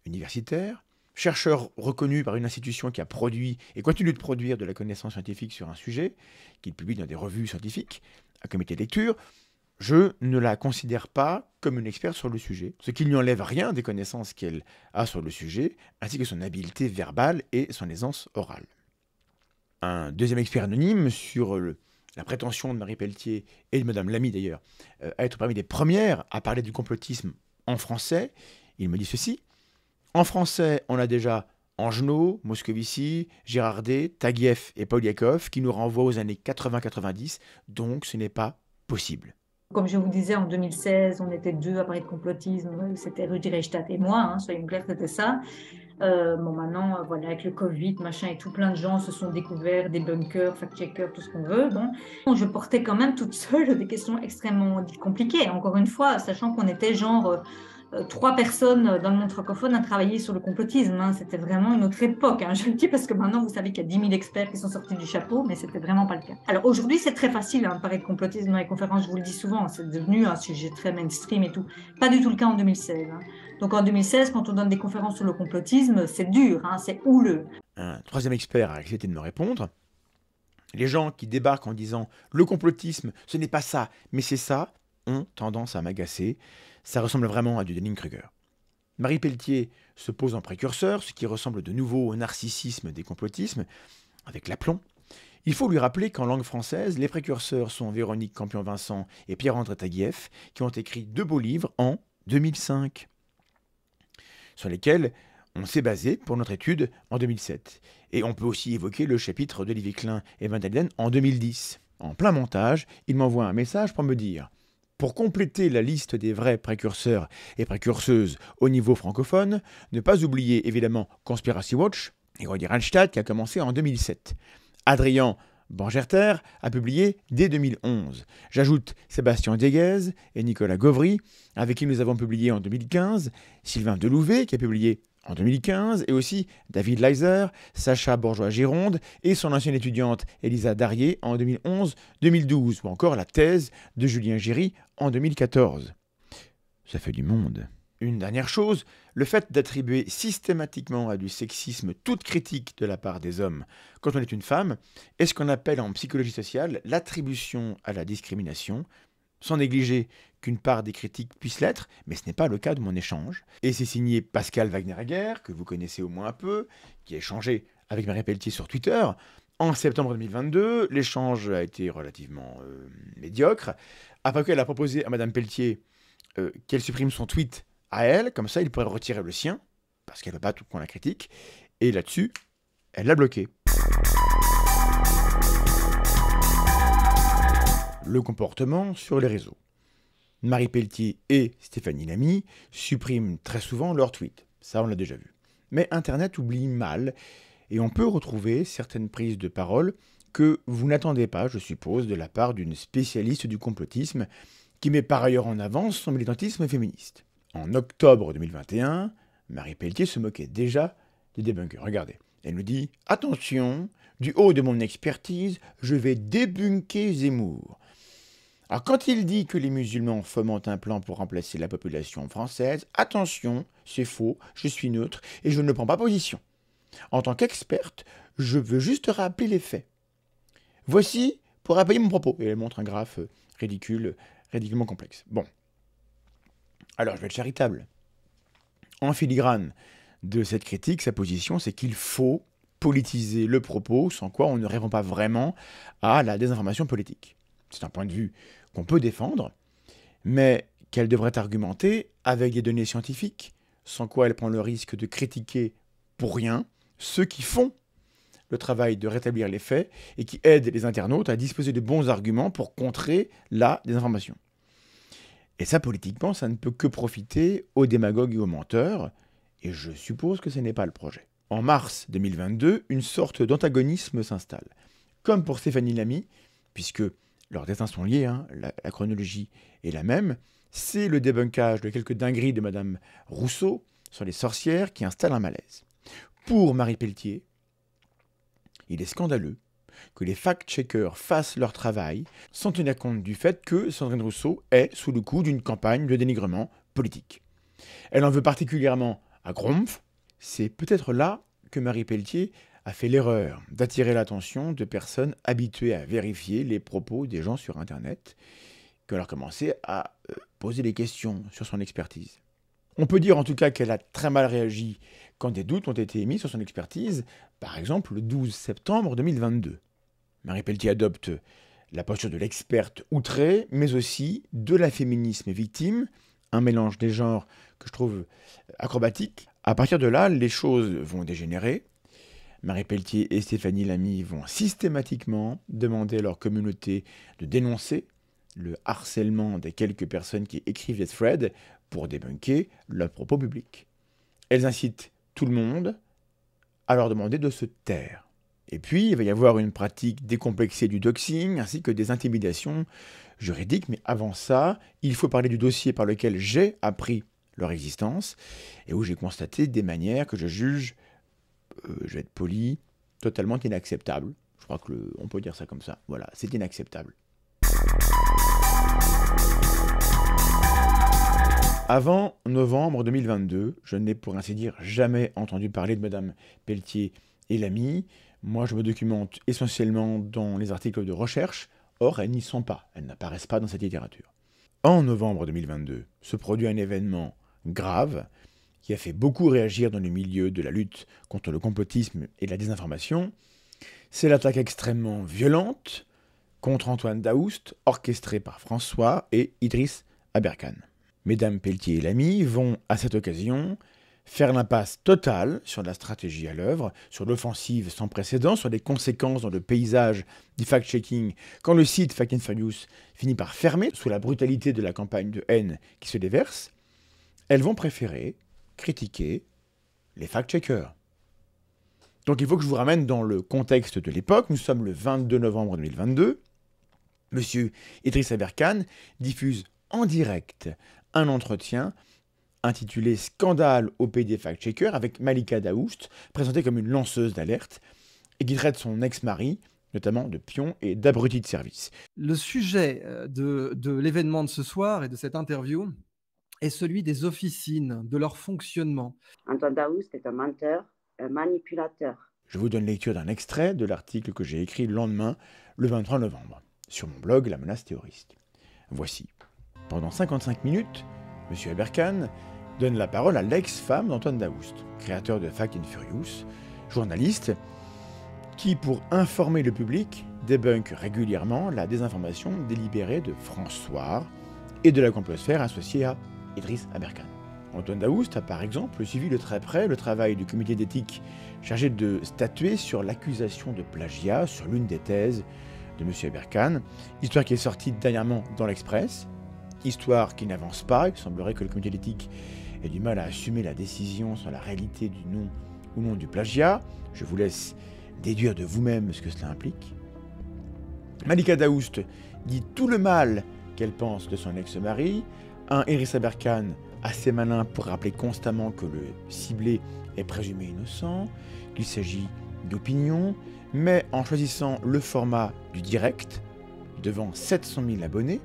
universitaire, chercheur reconnu par une institution qui a produit et continue de produire de la connaissance scientifique sur un sujet, qu'il publie dans des revues scientifiques, un comité de lecture, je ne la considère pas comme une experte sur le sujet, ce qui ne lui enlève rien des connaissances qu'elle a sur le sujet, ainsi que son habileté verbale et son aisance orale. Un deuxième expert anonyme sur la prétention de Marie Pelletier et de Madame Lamy d'ailleurs, à être parmi les premières à parler du complotisme en français, il me dit ceci. En français, on a déjà Angenot, Moscovici, Girardet, Taguieff et Poliakov qui nous renvoient aux années 80-90, donc ce n'est pas possible. Comme je vous disais, en 2016, on était 2 à parler de complotisme, c'était Rudi Reichstadt et moi, soyons clairs, c'était ça. Bon, maintenant, voilà, avec le Covid, machin et tout, plein de gens se sont découverts, des bunkers, fact-checkers, tout ce qu'on veut. Bon, je portais quand même toute seule des questions extrêmement compliquées, encore une fois, sachant qu'on était genre 3 personnes dans le monde francophone à travailler sur le complotisme. C'était vraiment une autre époque. Je le dis parce que maintenant, vous savez qu'il y a 10 000 experts qui sont sortis du chapeau, mais c'était vraiment pas le cas. Alors aujourd'hui, c'est très facile de parler de complotisme dans les conférences, je vous le dis souvent, c'est devenu un sujet très mainstream et tout. Pas du tout le cas en 2016. Donc en 2016, quand on donne des conférences sur le complotisme, c'est dur, c'est houleux. Un troisième expert a accepté de me répondre. Les gens qui débarquent en disant « le complotisme, ce n'est pas ça, mais c'est ça », ont tendance à m'agacer. Ça ressemble vraiment à du Dunning-Kruger. Marie Pelletier se pose en précurseur, ce qui ressemble de nouveau au narcissisme des complotismes, avec l'aplomb. Il faut lui rappeler qu'en langue française, les précurseurs sont Véronique Campion-Vincent et Pierre-André Taguieff, qui ont écrit 2 beaux livres en 2005, sur lesquels on s'est basé pour notre étude en 2007. Et on peut aussi évoquer le chapitre d'Olivier Klein et Van Dalen en 2010. En plein montage, il m'envoie un message pour me dire « Pour compléter la liste des vrais précurseurs et précurseuses au niveau francophone, ne pas oublier évidemment Conspiracy Watch et Rudi Reichstadt qui a commencé en 2007. Adrien Bangerter a publié dès 2011. J'ajoute Sébastien Dieguez et Nicolas Gauvry, avec qui nous avons publié en 2015, Sylvain Delouvet qui a publié en 2015, et aussi David Leiser, Sacha Bourgeois-Gironde et son ancienne étudiante Elisa Darier en 2011-2012, ou encore la thèse de Julien Giry en 2014. Ça fait du monde. Une dernière chose, le fait d'attribuer systématiquement à du sexisme toute critique de la part des hommes quand on est une femme est ce qu'on appelle en psychologie sociale l'attribution à la discrimination, sans négliger qu'une part des critiques puisse l'être, mais ce n'est pas le cas de mon échange. Et c'est signé Pascal Wagner-Aguerre, que vous connaissez au moins un peu, qui a échangé avec Marie Pelletier sur Twitter. En septembre 2022, l'échange a été relativement médiocre. Après qu'elle a proposé à Madame Pelletier qu'elle supprime son tweet à elle, comme ça il pourrait retirer le sien, parce qu'elle ne veut pas tout qu'on la critique, et là-dessus, elle l'a bloqué. Le comportement sur les réseaux. Marie Pelletier et Stéphanie Lamy suppriment très souvent leurs tweets. Ça, on l'a déjà vu. Mais Internet oublie mal, et on peut retrouver certaines prises de parole que vous n'attendez pas, je suppose, de la part d'une spécialiste du complotisme, qui met par ailleurs en avant son militantisme féministe. En octobre 2021, Marie Pelletier se moquait déjà des débunkers. Regardez, elle nous dit « Attention, du haut de mon expertise, je vais débunker Zemmour. Alors quand il dit que les musulmans fomentent un plan pour remplacer la population française, attention, c'est faux, je suis neutre et je ne prends pas position. En tant qu'experte, je veux juste rappeler les faits. Voici pour appuyer mon propos. » Et elle montre un graphe ridiculement complexe. Bon. Alors, je vais être charitable. En filigrane de cette critique, sa position, c'est qu'il faut politiser le propos, sans quoi on ne répond pas vraiment à la désinformation politique. C'est un point de vue qu'on peut défendre, mais qu'elle devrait argumenter avec des données scientifiques, sans quoi elle prend le risque de critiquer pour rien ceux qui font le travail de rétablir les faits et qui aident les internautes à disposer de bons arguments pour contrer la désinformation. Et ça, politiquement, ça ne peut que profiter aux démagogues et aux menteurs, et je suppose que ce n'est pas le projet. En mars 2022, une sorte d'antagonisme s'installe. Comme pour Stéphanie Lamy, puisque leurs destins sont liés, la chronologie est la même, c'est le débunkage de quelques dingueries de Madame Rousseau sur les sorcières qui installe un malaise. Pour Marie Pelletier, il est scandaleux que les fact-checkers fassent leur travail sans tenir compte du fait que Sandrine Rousseau est sous le coup d'une campagne de dénigrement politique. Elle en veut particulièrement à Gromph. C'est peut-être là que Marie Pelletier a fait l'erreur d'attirer l'attention de personnes habituées à vérifier les propos des gens sur Internet, qu'elle a commencé à poser des questions sur son expertise. On peut dire en tout cas qu'elle a très mal réagi quand des doutes ont été émis sur son expertise, par exemple le 12 septembre 2022. Marie Pelletier adopte la posture de l'experte outrée, mais aussi de la féminisme victime, un mélange des genres que je trouve acrobatique. À partir de là, les choses vont dégénérer. Marie Pelletier et Stéphanie Lamy vont systématiquement demander à leur communauté de dénoncer le harcèlement des quelques personnes qui écrivent des threads pour débunker leurs propos publics. Elles incitent tout le monde à leur demander de se taire. Et puis, il va y avoir une pratique décomplexée du doxing, ainsi que des intimidations juridiques. Mais avant ça, il faut parler du dossier par lequel j'ai appris leur existence, et où j'ai constaté des manières que je juge, je vais être poli, totalement inacceptables. Je crois qu'on peut dire ça comme ça. Voilà, c'est inacceptable. Avant novembre 2022, je n'ai pour ainsi dire jamais entendu parler de Madame Pelletier et Lamy. Moi, je me documente essentiellement dans les articles de recherche. Or, elles n'y sont pas. Elles n'apparaissent pas dans cette littérature. En novembre 2022, se produit un événement grave qui a fait beaucoup réagir dans le milieu de la lutte contre le complotisme et la désinformation. C'est l'attaque extrêmement violente contre Antoine Daoust, orchestrée par François et Idriss Aberkan. Mesdames Pelletier et Lamy vont, à cette occasion, faire l'impasse totale sur la stratégie à l'œuvre, sur l'offensive sans précédent, sur les conséquences dans le paysage du fact-checking, quand le site Fact and Furious finit par fermer sous la brutalité de la campagne de haine qui se déverse. Elles vont préférer critiquer les fact-checkers. Donc il faut que je vous ramène dans le contexte de l'époque. Nous sommes le 22 novembre 2022. Monsieur Idriss Aberkan diffuse en direct un entretien intitulé « Scandale au pays des fact-checkers » avec Malika Daoust, présentée comme une lanceuse d'alerte, et qui traite son ex-mari, notamment de pion et d'abruti de service. Le sujet de l'événement de ce soir et de cette interview est celui des officines, de leur fonctionnement. Antoine Daoust est un menteur, un manipulateur. Je vous donne lecture d'un extrait de l'article que j'ai écrit le lendemain, le 23 novembre, sur mon blog La Menace Terroriste. Voici. Pendant 55 minutes, M. Aberkan donne la parole à l'ex-femme d'Antoine Daoust, créateur de Fact and Furious, journaliste qui, pour informer le public, débunk régulièrement la désinformation délibérée de François et de la complosphère associée à Idriss Aberkan. Antoine Daoust a par exemple suivi de très près le travail du comité d'éthique chargé de statuer sur l'accusation de plagiat sur l'une des thèses de M. Aberkan, histoire qui est sortie dernièrement dans l'Express, histoire qui n'avance pas. Il semblerait que le comité d'éthique ait du mal à assumer la décision sur la réalité du nom ou non du plagiat. Je vous laisse déduire de vous-même ce que cela implique. Malika Daoust dit tout le mal qu'elle pense de son ex-mari. Un Idriss Aberkan assez malin pour rappeler constamment que le ciblé est présumé innocent, qu'il s'agit d'opinion, mais en choisissant le format du direct, devant 700 000 abonnés,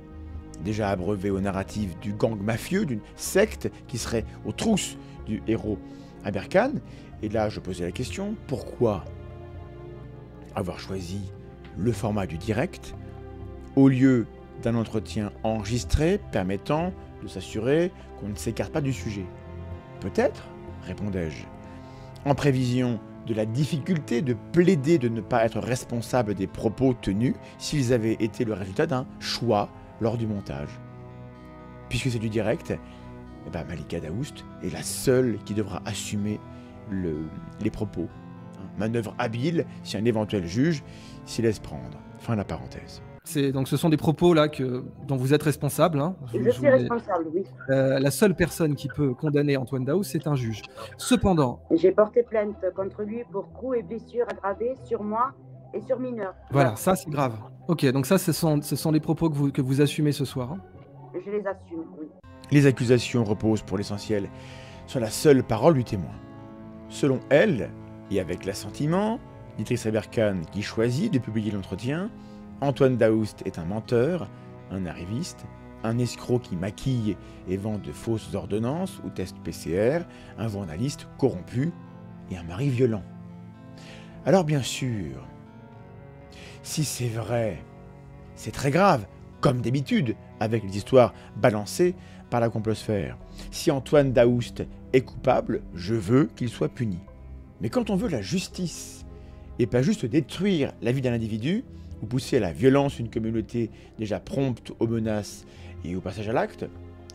déjà abreuvé au narratif du gang mafieux, d'une secte qui serait aux trousses du héros Aberkan. Et là, je posais la question, pourquoi avoir choisi le format du direct au lieu d'un entretien enregistré permettant de s'assurer qu'on ne s'écarte pas du sujet? Peut-être, répondais-je, en prévision de la difficulté de plaider de ne pas être responsable des propos tenus s'ils avaient été le résultat d'un choix lors du montage. Puisque c'est du direct, Malika Daoust est la seule qui devra assumer les propos. Manœuvre habile si un éventuel juge s'y laisse prendre. Fin de la parenthèse. Donc ce sont des propos là dont vous êtes responsable. Hein. Je suis responsable, oui. La seule personne qui peut condamner Antoine Daoust, c'est un juge. Cependant... J'ai porté plainte contre lui pour coups et blessures aggravées sur moi et sur mineurs. Voilà, ça c'est grave. Ok, donc ça ce sont les propos que vous assumez ce soir. Hein. Je les assume, oui. Les accusations reposent pour l'essentiel sur la seule parole du témoin. Selon elle, et avec l'assentiment d'Idriss Aberkan qui choisit de publier l'entretien, Antoine Daoust est un menteur, un arriviste, un escroc qui maquille et vend de fausses ordonnances ou tests PCR, un journaliste corrompu et un mari violent. Alors bien sûr, si c'est vrai, c'est très grave, comme d'habitude, avec les histoires balancées par la complosphère. Si Antoine Daoust est coupable, je veux qu'il soit puni. Mais quand on veut la justice, et pas juste détruire la vie d'un individu, ou pousser à la violence une communauté déjà prompte aux menaces et au passage à l'acte,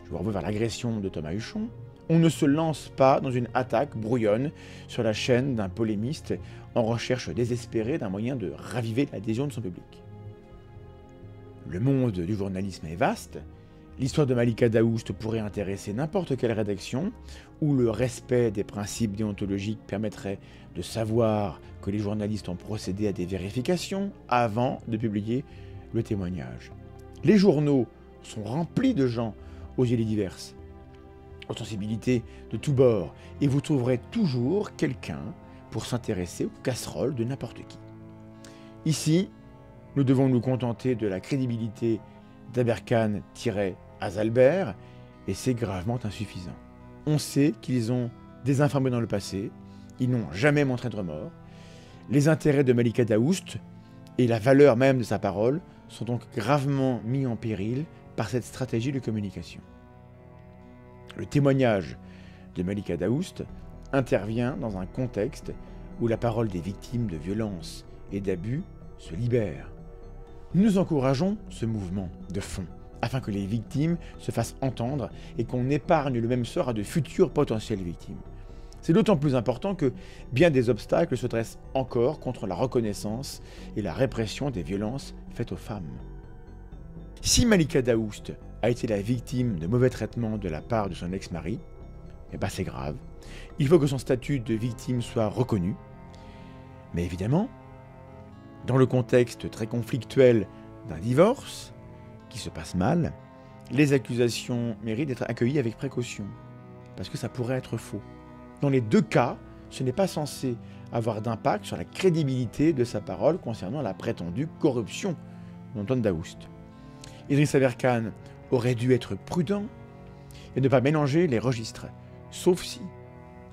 je vous renvoie vers l'agression de Thomas Huchon, on ne se lance pas dans une attaque brouillonne sur la chaîne d'un polémiste en recherche désespérée d'un moyen de raviver l'adhésion de son public. Le monde du journalisme est vaste, l'histoire de Malika Daoust pourrait intéresser n'importe quelle rédaction où le respect des principes déontologiques permettrait de savoir que les journalistes ont procédé à des vérifications avant de publier le témoignage. Les journaux sont remplis de gens aux idées diverses, aux sensibilités de tous bords, et vous trouverez toujours quelqu'un pour s'intéresser aux casseroles de n'importe qui. Ici, nous devons nous contenter de la crédibilité d'Aberkan-Azalbert, et c'est gravement insuffisant. On sait qu'ils ont désinformé dans le passé, ils n'ont jamais montré de remords. Les intérêts de Malika Daoust et la valeur même de sa parole sont donc gravement mis en péril par cette stratégie de communication. Le témoignage de Malika Daoust intervient dans un contexte où la parole des victimes de violences et d'abus se libère. Nous encourageons ce mouvement de fond, afin que les victimes se fassent entendre et qu'on épargne le même sort à de futures potentielles victimes. C'est d'autant plus important que bien des obstacles se dressent encore contre la reconnaissance et la répression des violences faites aux femmes. Si Malika Daoust a été la victime de mauvais traitements de la part de son ex-mari, c'est grave. Il faut que son statut de victime soit reconnu. Mais évidemment, dans le contexte très conflictuel d'un divorce, qui se passe mal, les accusations méritent d'être accueillies avec précaution, parce que ça pourrait être faux. Dans les deux cas, ce n'est pas censé avoir d'impact sur la crédibilité de sa parole concernant la prétendue corruption d'Antoine Daoust. Idriss Aberkan aurait dû être prudent et ne pas mélanger les registres, sauf si,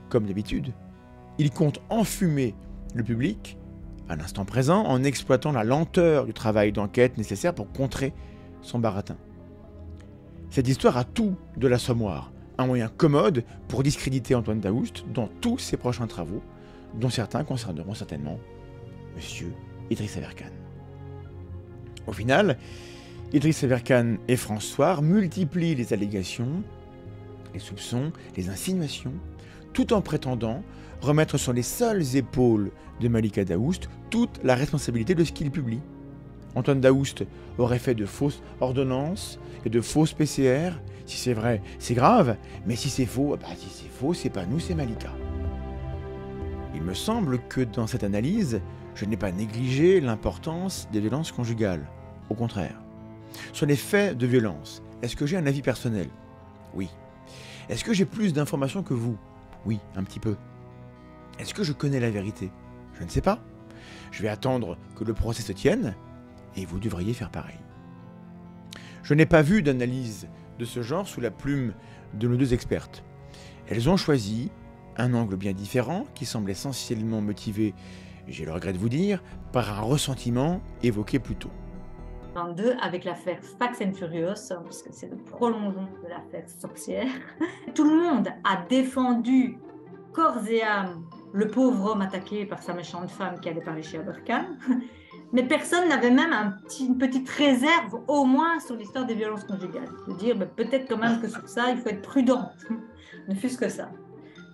comme d'habitude, il compte enfumer le public à l'instant présent en exploitant la lenteur du travail d'enquête nécessaire pour contrer son baratin. Cette histoire a tout de l'assommoir, un moyen commode pour discréditer Antoine Daoust dans tous ses prochains travaux, dont certains concerneront certainement M. Idriss Aberkan. Au final, Idriss Aberkan et François multiplient les allégations, les soupçons, les insinuations, tout en prétendant remettre sur les seules épaules de Malika Daoust toute la responsabilité de ce qu'il publie. Antoine Daoust aurait fait de fausses ordonnances et de fausses PCR. Si c'est vrai, c'est grave, mais si c'est faux, c'est pas nous, c'est Malika. Il me semble que dans cette analyse, je n'ai pas négligé l'importance des violences conjugales. Au contraire. Sur les faits de violence, est-ce que j'ai un avis personnel? Oui. Est-ce que j'ai plus d'informations que vous? Oui, un petit peu. Est-ce que je connais la vérité? Je ne sais pas. Je vais attendre que le procès se tienne, et vous devriez faire pareil. Je n'ai pas vu d'analyse de ce genre sous la plume de nos deux expertes. Elles ont choisi un angle bien différent qui semble essentiellement motivé, j'ai le regret de vous dire, par un ressentiment évoqué plus tôt. 22 avec l'affaire Fast and Furious, parce que c'est le prolongement de l'affaire sorcière. Tout le monde a défendu corps et âme le pauvre homme attaqué par sa méchante femme qui allait parler chez Aberkan. Mais personne n'avait même une petite réserve, au moins, sur l'histoire des violences conjugales. De dire, peut-être quand même que sur ça, il faut être prudent. Ne fût-ce que ça.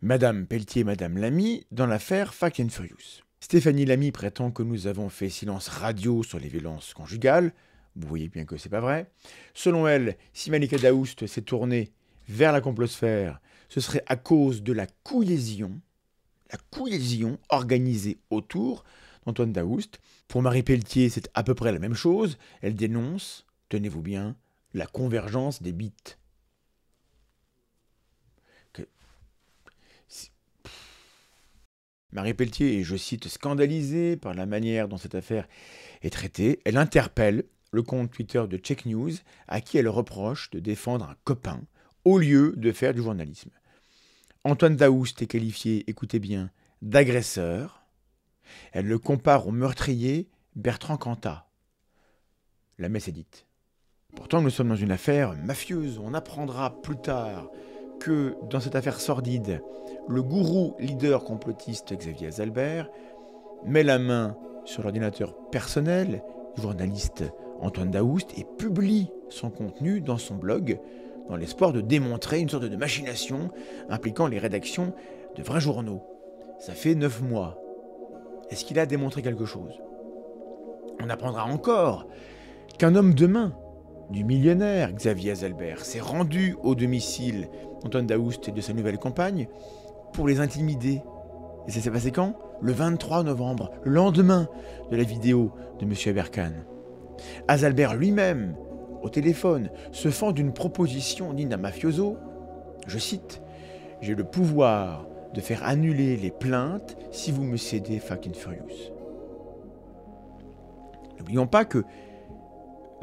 Madame Pelletier et Madame Lamy dans l'affaire Fast and Furious. Stéphanie Lamy prétend que nous avons fait silence radio sur les violences conjugales. Vous voyez bien que c'est pas vrai. Selon elle, si Malika Daoust s'est tournée vers la complosphère, ce serait à cause de la couillésion organisée autour d'Antoine Daoust. Pour Marie Pelletier, c'est à peu près la même chose. Elle dénonce, tenez-vous bien, la convergence des bits. Marie Pelletier est, je cite, scandalisée par la manière dont cette affaire est traitée. Elle interpelle le compte Twitter de Check News, à qui elle reproche de défendre un copain au lieu de faire du journalisme. Antoine Daoust est qualifié, écoutez bien, d'agresseur. Elle le compare au meurtrier Bertrand Cantat. La messe est dite. Pourtant, nous sommes dans une affaire mafieuse. On apprendra plus tard que dans cette affaire sordide, le gourou leader complotiste Xavier Azalbert met la main sur l'ordinateur personnel du journaliste Antoine Daoust et publie son contenu dans son blog dans l'espoir de démontrer une sorte de machination impliquant les rédactions de vrais journaux. Ça fait 9 mois. Est-ce qu'il a démontré quelque chose? On apprendra encore qu'un homme de main du millionnaire Xavier Azalbert s'est rendu au domicile d'Antoine Daoust et de sa nouvelle compagne pour les intimider. Et ça s'est passé quand? Le 23 novembre, le lendemain de la vidéo de M. Aberkan. Azalbert lui-même, au téléphone, se fend d'une proposition dite d'un mafioso. Je cite, « J'ai le pouvoir de faire annuler les plaintes si vous me cédez Fast and Furious ». N'oublions pas que,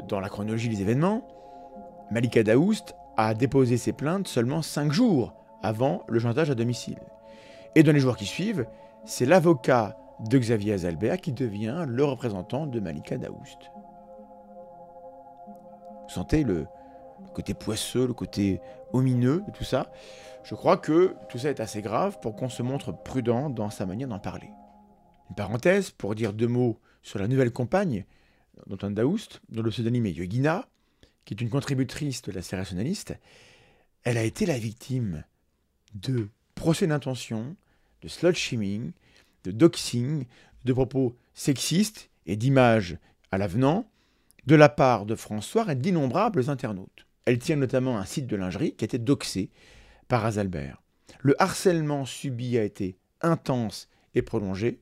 dans la chronologie des événements, Malika Daoust a déposé ses plaintes seulement 5 jours avant le chantage à domicile. Et dans les jours qui suivent, c'est l'avocat de Xavier Azalbert qui devient le représentant de Malika Daoust. Vous sentez le côté poisseux, le côté omineux de tout ça? Je crois que tout ça est assez grave pour qu'on se montre prudent dans sa manière d'en parler. Une parenthèse pour dire 2 mots sur la nouvelle compagne d'Antoine Daoust, dont le pseudonyme est Yogina, qui est une contributrice de la série nationaliste. Elle a été la victime de procès d'intention, de slut-shaming, de doxing, de propos sexistes et d'images à l'avenant de la part de François et d'innombrables internautes. Elle tient notamment un site de lingerie qui a été doxé par Azalbert. Le harcèlement subi a été intense et prolongé,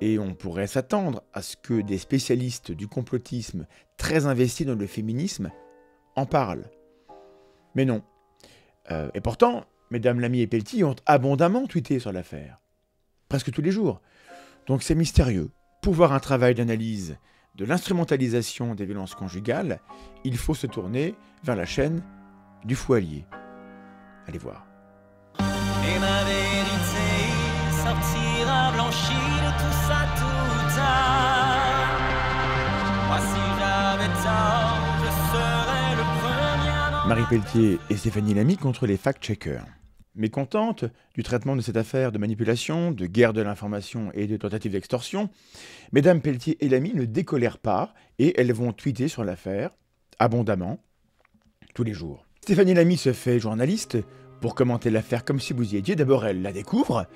et on pourrait s'attendre à ce que des spécialistes du complotisme très investis dans le féminisme en parlent. Mais non. Et pourtant, mesdames Lamy et Pelletier ont abondamment tweeté sur l'affaire. Presque tous les jours. Donc c'est mystérieux. Pour voir un travail d'analyse de l'instrumentalisation des violences conjugales, il faut se tourner vers la chaîne du Foualier. Allez voir. Et ma vérité sortira blanchie de tout ça tout tard. Moi si j'avais tort, je serais le premier à Marie Pelletier et Stéphanie Lamy contre les fact-checkers. Mécontentes du traitement de cette affaire de manipulation, de guerre de l'information et de tentative d'extorsion, mesdames Pelletier et Lamy ne décolèrent pas et elles vont tweeter sur l'affaire, abondamment, tous les jours. Stéphanie Lamy se fait journaliste pour commenter l'affaire comme si vous y étiez. D'abord, elle la découvre,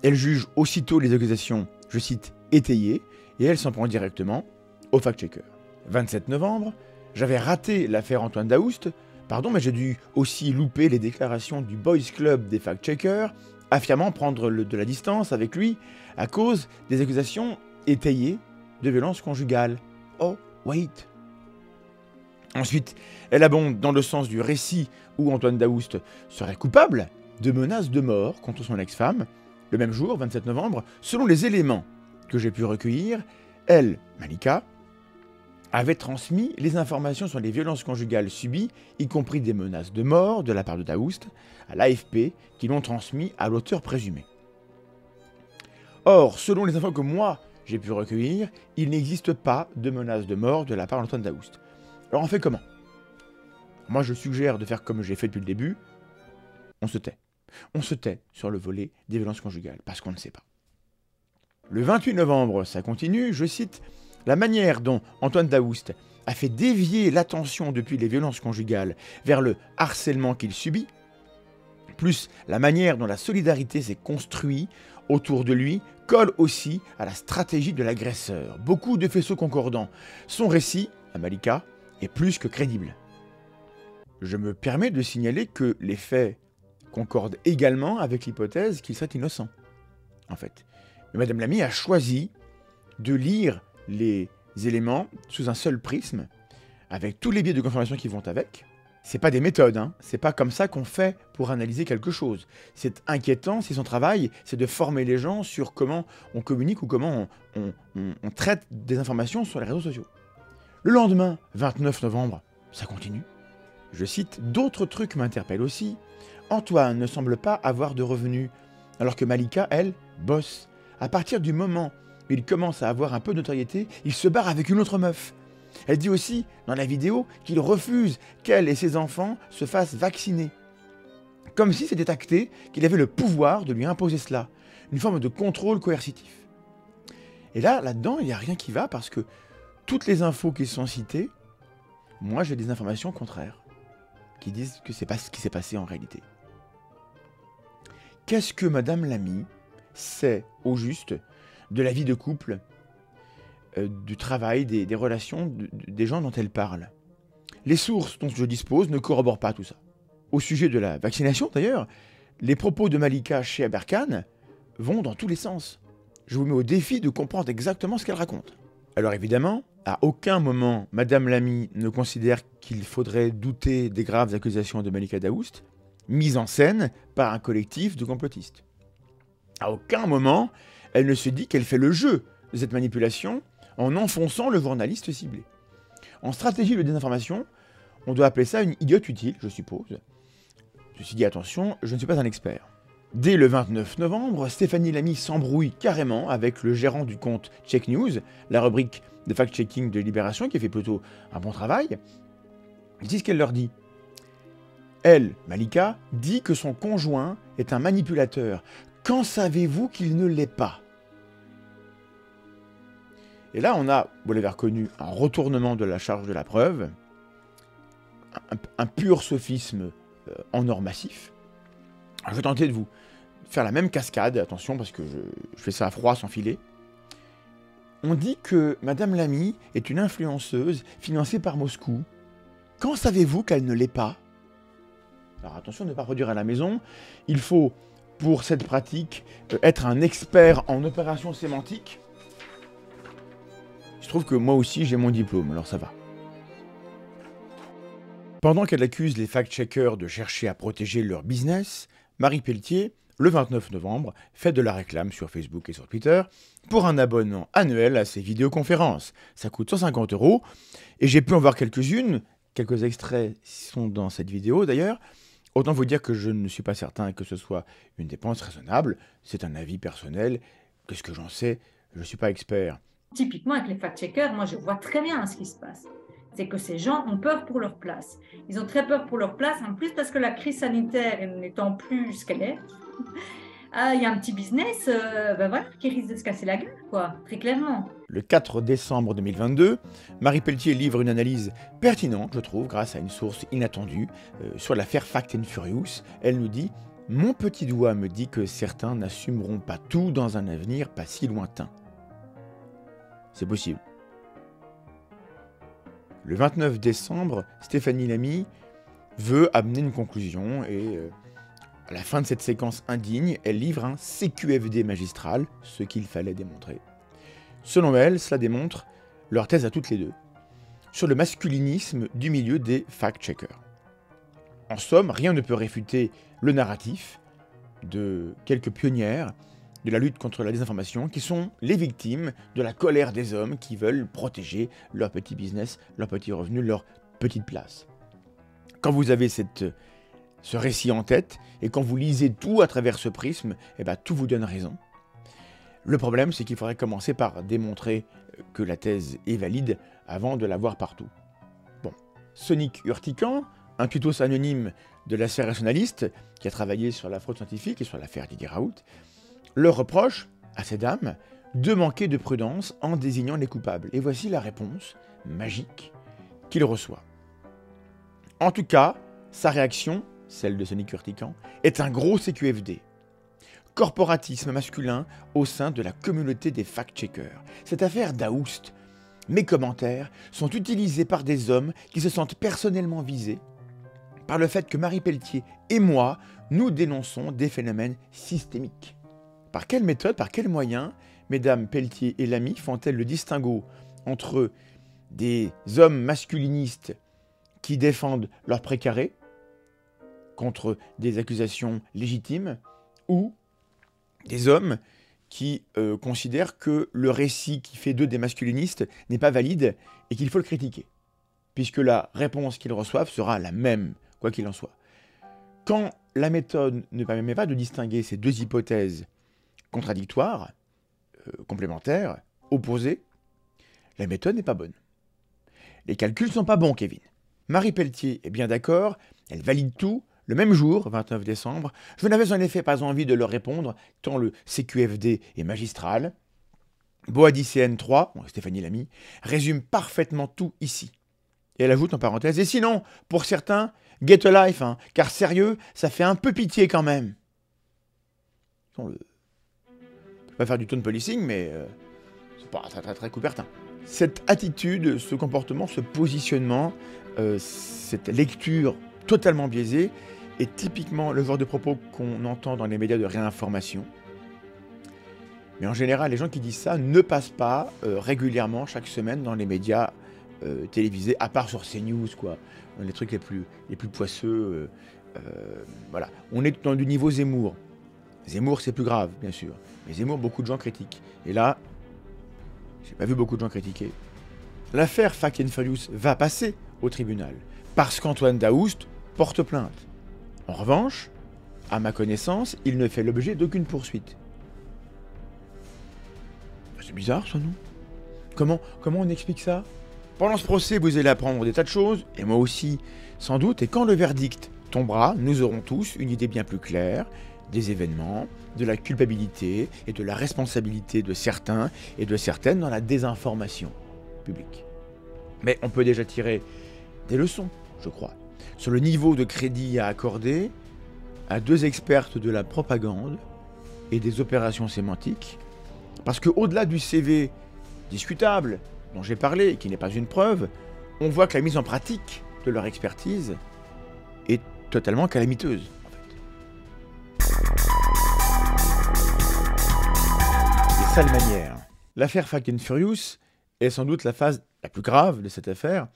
elle juge aussitôt les accusations, je cite, étayées, et elle s'en prend directement au fact-checker. 27 novembre, j'avais raté l'affaire Antoine Daoust, pardon, mais j'ai dû aussi louper les déclarations du Boys Club des fact-checkers, affirmant prendre de la distance avec lui à cause des accusations étayées de violence conjugale. Oh, wait. Ensuite, elle abonde dans le sens du récit où Antoine Daoust serait coupable de menaces de mort contre son ex-femme. Le même jour, 27 novembre, selon les éléments que j'ai pu recueillir, elle, Malika, avait transmis les informations sur les violences conjugales subies, y compris des menaces de mort de la part de Daoust, à l'AFP, qui l'ont transmis à l'auteur présumé. Or, selon les infos que moi j'ai pu recueillir, il n'existe pas de menaces de mort de la part d'Antoine Daoust. Alors on fait comment? Moi je suggère de faire comme j'ai fait depuis le début, on se tait. On se tait sur le volet des violences conjugales, parce qu'on ne sait pas. Le 28 novembre, ça continue, je cite, « La manière dont Antoine Daoust a fait dévier l'attention depuis les violences conjugales vers le harcèlement qu'il subit, plus la manière dont la solidarité s'est construite autour de lui, colle aussi à la stratégie de l'agresseur. Beaucoup de faisceaux concordants. Son récit, à Malika, est plus que crédible. Je me permets de signaler que les faits concordent également avec l'hypothèse qu'il serait innocent, en fait. Mais Madame Lamy a choisi de lire les éléments sous un seul prisme, avec tous les biais de confirmation qui vont avec. C'est pas des méthodes, hein. C'est pas comme ça qu'on fait pour analyser quelque chose. C'est inquiétant si son travail, c'est de former les gens sur comment on communique ou comment on traite des informations sur les réseaux sociaux. Le lendemain, 29 novembre, ça continue. Je cite, « D'autres trucs m'interpellent aussi. Antoine ne semble pas avoir de revenus, alors que Malika, elle, bosse. À partir du moment où il commence à avoir un peu de notoriété, il se barre avec une autre meuf. Elle dit aussi, dans la vidéo, qu'il refuse qu'elle et ses enfants se fassent vacciner. Comme si c'était acté qu'il avait le pouvoir de lui imposer cela. Une forme de contrôle coercitif. » Et là-dedans, il n'y a rien qui va parce que toutes les infos qui sont citées, moi j'ai des informations contraires, qui disent que c'est pas ce qui s'est passé en réalité. Qu'est-ce que Madame Lamy sait au juste de la vie de couple, du travail, des relations, des gens dont elle parle? Les sources dont je dispose ne corroborent pas tout ça. Au sujet de la vaccination d'ailleurs, les propos de Malika chez Aberkan vont dans tous les sens. Je vous mets au défi de comprendre exactement ce qu'elle raconte. Alors évidemment, à aucun moment, Madame Lamy ne considère qu'il faudrait douter des graves accusations de Malika Daoust, mises en scène par un collectif de complotistes. À aucun moment, elle ne se dit qu'elle fait le jeu de cette manipulation en enfonçant le journaliste ciblé. En stratégie de désinformation, on doit appeler ça une idiote utile, je suppose. Ceci dit, attention, je ne suis pas un expert. Dès le 29 novembre, Stéphanie Lamy s'embrouille carrément avec le gérant du compte Check News, la rubrique de fact-checking de Libération, qui fait plutôt un bon travail. C'est ce qu'elle leur dit. Elle, Malika, dit que son conjoint est un manipulateur. Quand savez-vous qu'il ne l'est pas? Et là, on a, vous l'avez reconnu, un retournement de la charge de la preuve, un pur sophisme en or massif. Alors, je vais tenter de vous faire la même cascade, attention, parce que je fais ça à froid, sans filet. On dit que Madame Lamy est une influenceuse financée par Moscou. Quand savez-vous qu'elle ne l'est pas? Alors attention de ne pas produire à la maison. Il faut, pour cette pratique, être un expert en opérations sémantiques. Il se trouve que moi aussi j'ai mon diplôme, alors ça va. Pendant qu'elle accuse les fact-checkers de chercher à protéger leur business, Marie Pelletier, le 29 novembre, fait de la réclame sur Facebook et sur Twitter pour un abonnement annuel à ses vidéoconférences. Ça coûte 150 € et j'ai pu en voir quelques-unes. Quelques extraits sont dans cette vidéo d'ailleurs. Autant vous dire que je ne suis pas certain que ce soit une dépense raisonnable. C'est un avis personnel. Qu'est-ce que j'en sais? Je ne suis pas expert. Typiquement, avec les fact-checkers, moi je vois très bien ce qui se passe. C'est que ces gens ont peur pour leur place. Ils ont très peur pour leur place, en plus parce que la crise sanitaire n'étant plus ce qu'elle est, il y a un petit business voilà, qui risque de se casser la gueule, quoi, très clairement. Le 4 décembre 2022, Marie Pelletier livre une analyse pertinente, je trouve, grâce à une source inattendue, sur l'affaire Fact & Furious. Elle nous dit « Mon petit doigt me dit que certains n'assumeront pas tout dans un avenir pas si lointain. » C'est possible. Le 29 décembre, Stéphanie Lamy veut amener une conclusion et à la fin de cette séquence indigne, elle livre un CQFD magistral, ce qu'il fallait démontrer. Selon elle, cela démontre leur thèse à toutes les deux sur le masculinisme du milieu des fact-checkers. En somme, rien ne peut réfuter le narratif de quelques pionnières de la lutte contre la désinformation qui sont les victimes de la colère des hommes qui veulent protéger leur petit business, leur petit revenu, leur petite place. Quand vous avez ce récit en tête et quand vous lisez tout à travers ce prisme, eh ben, tout vous donne raison. Le problème, c'est qu'il faudrait commencer par démontrer que la thèse est valide avant de la voir partout. Bon, Sonic Urtican, un tutos anonyme de la sphère rationaliste qui a travaillé sur la fraude scientifique et sur l'affaire Didier Raoult, leur reproche à ces dames de manquer de prudence en désignant les coupables. Et voici la réponse magique qu'il reçoit. En tout cas, sa réaction, celle de Sonic Urtican, est un gros CQFD. Corporatisme masculin au sein de la communauté des fact-checkers. Cette affaire Daoust, mes commentaires sont utilisés par des hommes qui se sentent personnellement visés par le fait que Marie Pelletier et moi, nous dénonçons des phénomènes systémiques. Par quelle méthode, par quels moyens, mesdames Pelletier et Lamy font-elles le distinguo entre des hommes masculinistes qui défendent leur précaré contre des accusations légitimes ou des hommes qui considèrent que le récit qui fait d'eux des masculinistes n'est pas valide et qu'il faut le critiquer, puisque la réponse qu'ils reçoivent sera la même, quoi qu'il en soit. Quand la méthode ne permet pas de distinguer ces deux hypothèses contradictoires, complémentaires, opposées, la méthode n'est pas bonne. Les calculs ne sont pas bons, Kevin. Marie Pelletier est bien d'accord, elle valide tout. Le même jour, 29 décembre, je n'avais en effet pas envie de leur répondre, tant le CQFD est magistral. Boadicéenne 3, Stéphanie Lamy, résume parfaitement tout ici. Et elle ajoute en parenthèse, et sinon, pour certains, get a life, hein, car sérieux, ça fait un peu pitié quand même. Je ne vais pas faire du tone policing, mais c'est pas très coupertin. Cette attitude, ce comportement, ce positionnement, cette lecture totalement biaisée, est typiquement le genre de propos qu'on entend dans les médias de réinformation. Mais en général, les gens qui disent ça ne passent pas régulièrement, chaque semaine, dans les médias télévisés, à part sur CNews, quoi. Les trucs les plus poisseux. Voilà. On est dans du niveau Zemmour. Zemmour, c'est plus grave, bien sûr. Mais Zemmour, beaucoup de gens critiquent. Et là, j'ai pas vu beaucoup de gens critiquer. L'affaire Fast and Furious va passer au tribunal, parce qu'Antoine Daoust porte plainte. En revanche, à ma connaissance, il ne fait l'objet d'aucune poursuite. C'est bizarre, ça, non ? Comment on explique ça ? Pendant ce procès, vous allez apprendre des tas de choses, et moi aussi, sans doute, et quand le verdict tombera, nous aurons tous une idée bien plus claire des événements, de la culpabilité et de la responsabilité de certains et de certaines dans la désinformation publique. Mais on peut déjà tirer des leçons, je crois, sur le niveau de crédit à accorder à deux expertes de la propagande et des opérations sémantiques, parce qu'au-delà du CV discutable dont j'ai parlé, et qui n'est pas une preuve, on voit que la mise en pratique de leur expertise est totalement calamiteuse. De sale manière. L'affaire Fast and Furious est sans doute la phase la plus grave de cette affaire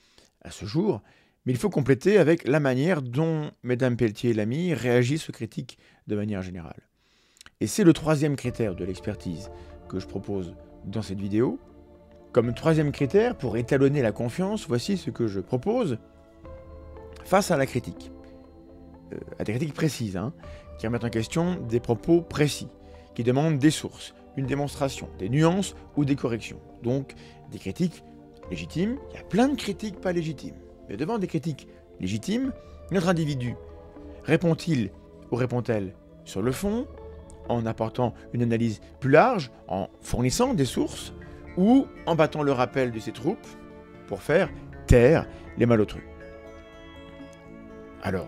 à ce jour, mais il faut compléter avec la manière dont mesdames Pelletier et Lamy réagissent aux critiques de manière générale. Et c'est le troisième critère de l'expertise que je propose dans cette vidéo. Comme troisième critère, pour étalonner la confiance, voici ce que je propose face à la critique. À des critiques précises, qui remettent en question des propos précis, qui demandent des sources, une démonstration, des nuances ou des corrections. Donc, des critiques légitimes. Il y a plein de critiques pas légitimes. Mais devant des critiques légitimes, notre individu répond-il ou répond-elle sur le fond, en apportant une analyse plus large, en fournissant des sources, ou en battant le rappel de ses troupes pour faire taire les malotrus. Alors,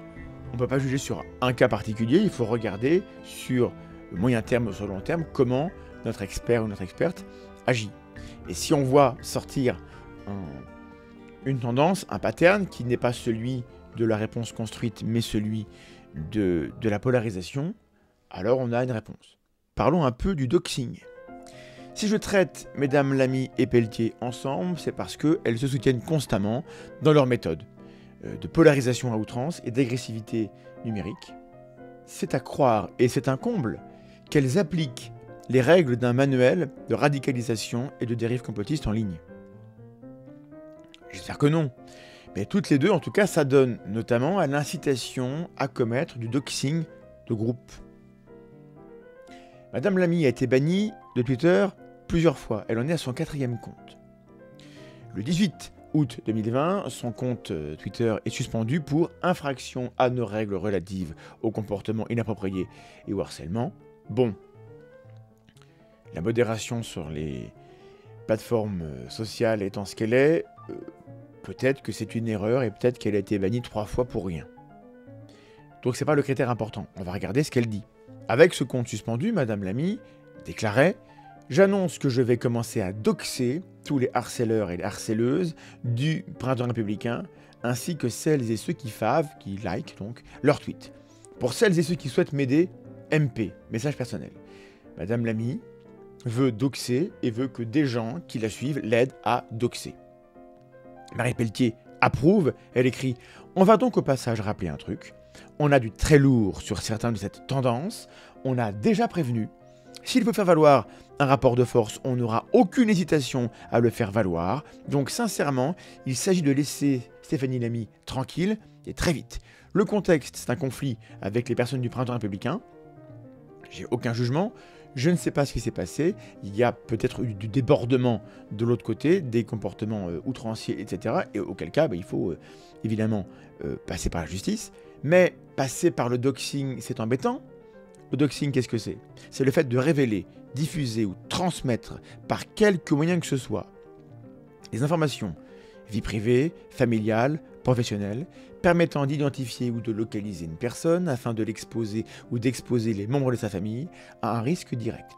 on ne peut pas juger sur un cas particulier, il faut regarder sur le moyen terme ou sur le long terme comment notre expert ou notre experte agit. Et si on voit sortir une tendance, un pattern qui n'est pas celui de la réponse construite, mais celui de la polarisation, alors on a une réponse. Parlons un peu du doxing. Si je traite Mesdames Lamy et Pelletier ensemble, c'est parce qu'elles se soutiennent constamment dans leur méthode de polarisation à outrance et d'agressivité numérique. C'est à croire, et c'est un comble, qu'elles appliquent les règles d'un manuel de radicalisation et de dérive complotiste en ligne. J'espère que non. Mais toutes les deux, en tout cas, s'adonnent notamment à l'incitation à commettre du doxing de groupe. Madame Lamy a été bannie de Twitter plusieurs fois. Elle en est à son 4e compte. Le 18 août 2020, son compte Twitter est suspendu pour infraction à nos règles relatives au comportement inapproprié et au harcèlement. Bon, la modération sur les plateformes sociales étant ce qu'elle est, peut-être que c'est une erreur et peut-être qu'elle a été bannie 3 fois pour rien. Donc c'est pas le critère important. On va regarder ce qu'elle dit. Avec ce compte suspendu, Madame Lamy déclarait « J'annonce que je vais commencer à doxer tous les harceleurs et les harceleuses du Printemps républicain, ainsi que celles et ceux qui like donc, leurs tweets. Pour celles et ceux qui souhaitent m'aider, MP, message personnel. Madame Lamy veut doxer et veut que des gens qui la suivent l'aident à doxer. Marie Pelletier approuve, elle écrit « On va donc au passage rappeler un truc. On a du très lourd sur certains de cette tendance. On a déjà prévenu. S'il faut faire valoir un rapport de force, on n'aura aucune hésitation à le faire valoir. Donc sincèrement, il s'agit de laisser Stéphanie Lamy tranquille et très vite. Le contexte, c'est un conflit avec les personnes du Printemps républicain. J'ai aucun jugement. Je ne sais pas ce qui s'est passé. Il y a peut-être eu du débordement de l'autre côté, des comportements outranciers, etc. Et auquel cas, il faut évidemment passer par la justice. Mais passer par le doxing, c'est embêtant. Le doxing, qu'est-ce que c'est? C'est le fait de révéler, diffuser ou transmettre par quelque moyen que ce soit des informations, vie privée, familiale, professionnelle, permettant d'identifier ou de localiser une personne afin de l'exposer ou d'exposer les membres de sa famille à un risque direct.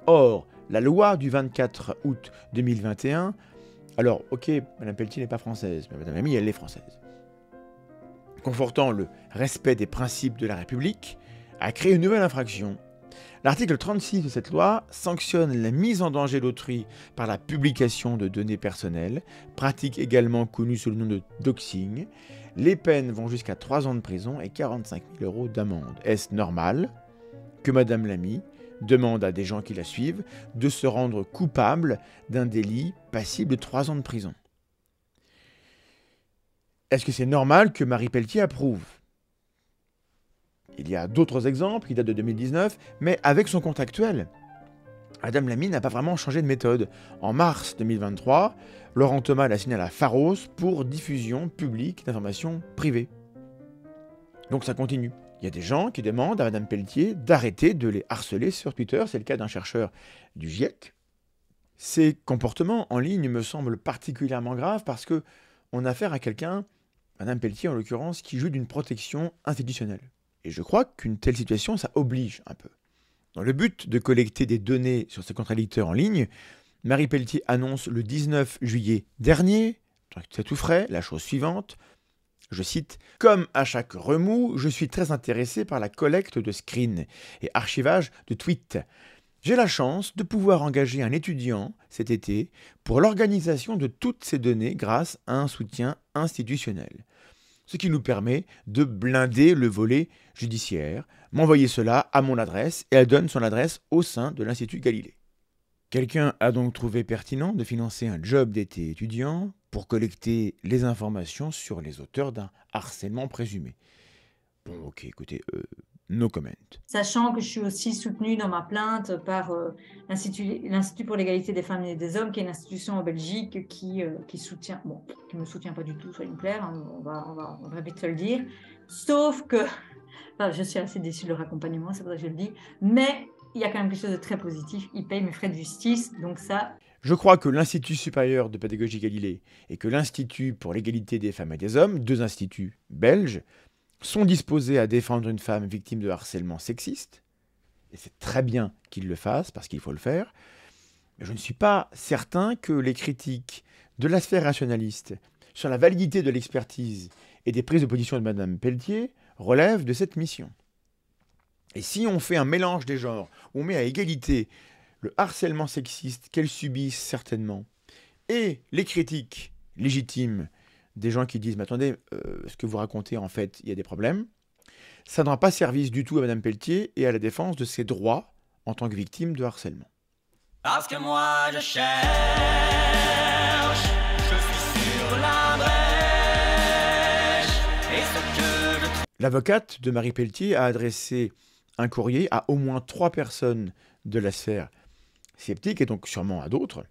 Or, la loi du 24 août 2021, alors ok, Madame Pelletier n'est pas française, mais Madame Lamy, elle est française, confortant le respect des principes de la République, a créé une nouvelle infraction. L'article 36 de cette loi sanctionne la mise en danger d'autrui par la publication de données personnelles, pratique également connue sous le nom de doxing. Les peines vont jusqu'à 3 ans de prison et 45 000 € d'amende. Est-ce normal que Madame Lamy demande à des gens qui la suivent de se rendre coupables d'un délit passible de 3 ans de prison? Est-ce que c'est normal que Marie Pelletier approuve? Il y a d'autres exemples qui datent de 2019, mais avec son compte actuel, Madame Lamy n'a pas vraiment changé de méthode. En mars 2023, Laurent Thomas l'a signé à la Pharos pour diffusion publique d'informations privées. Donc ça continue. Il y a des gens qui demandent à Madame Pelletier d'arrêter de les harceler sur Twitter. C'est le cas d'un chercheur du GIEC. Ces comportements en ligne me semblent particulièrement graves parce que on a affaire à quelqu'un, Madame Pelletier en l'occurrence, qui joue d'une protection institutionnelle. Et je crois qu'une telle situation, ça oblige un peu. Dans le but de collecter des données sur ces contradicteurs en ligne, Marie Pelletier annonce le 19 juillet dernier, c'est tout frais, la chose suivante, je cite, « Comme à chaque remous, je suis très intéressé par la collecte de screens et archivage de tweets. J'ai la chance de pouvoir engager un étudiant cet été pour l'organisation de toutes ces données grâce à un soutien institutionnel. Ce qui nous permet de blinder le volet judiciaire, m'envoyer cela à mon adresse et elle donne son adresse au sein de l'Institut Galilée. Quelqu'un a donc trouvé pertinent de financer un job d'été étudiant pour collecter les informations sur les auteurs d'un harcèlement présumé. Bon, ok, écoutez, no comment. Sachant que je suis aussi soutenue dans ma plainte par l'Institut pour l'égalité des femmes et des hommes, qui est une institution en Belgique qui soutient, bon, qui ne me soutient pas du tout, soyons clairs, hein, on va vite se le dire. Sauf que, enfin, je suis assez déçue de leur accompagnement, c'est pour ça que je le dis, mais il y a quand même quelque chose de très positif, ils payent mes frais de justice, donc ça... Je crois que l'Institut supérieur de pédagogie Galilée et que l'Institut pour l'égalité des femmes et des hommes, 2 instituts belges, sont disposés à défendre une femme victime de harcèlement sexiste, et c'est très bien qu'ils le fassent, parce qu'il faut le faire, mais je ne suis pas certain que les critiques de la sphère rationaliste sur la validité de l'expertise et des prises de position de Mme Pelletier relève de cette mission. Et si on fait un mélange des genres, on met à égalité le harcèlement sexiste qu'elles subissent certainement et les critiques légitimes des gens qui disent « Mais attendez, ce que vous racontez, en fait, il y a des problèmes », ça ne rend pas service du tout à Mme Pelletier et à la défense de ses droits en tant que victime de harcèlement. Parce que moi je cherche, je suis sur la brèche, et ce que je trouve. L'avocate de Marie Pelletier a adressé un courrier à au moins 3 personnes de la sphère sceptique, et donc sûrement à d'autres,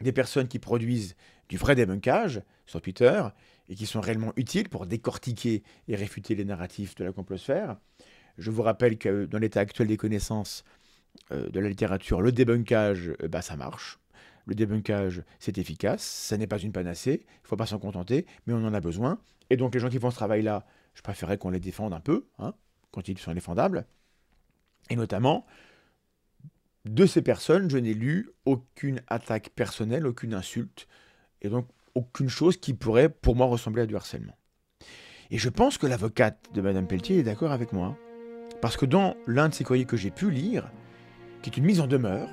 des personnes qui produisent du vrai débunkage sur Twitter et qui sont réellement utiles pour décortiquer et réfuter les narratifs de la complosphère. Je vous rappelle que dans l'état actuel des connaissances de la littérature, le débunkage, ça marche. Le débunkage, c'est efficace, ça n'est pas une panacée, il ne faut pas s'en contenter, mais on en a besoin. Et donc les gens qui font ce travail-là, je préférerais qu'on les défende un peu, quand ils sont défendables. Et notamment, de ces personnes, je n'ai lu aucune attaque personnelle, aucune insulte, et donc aucune chose qui pourrait, pour moi, ressembler à du harcèlement. Et je pense que l'avocate de Mme Pelletier est d'accord avec moi, parce que dans l'un de ces courriers que j'ai pu lire, qui est une mise en demeure,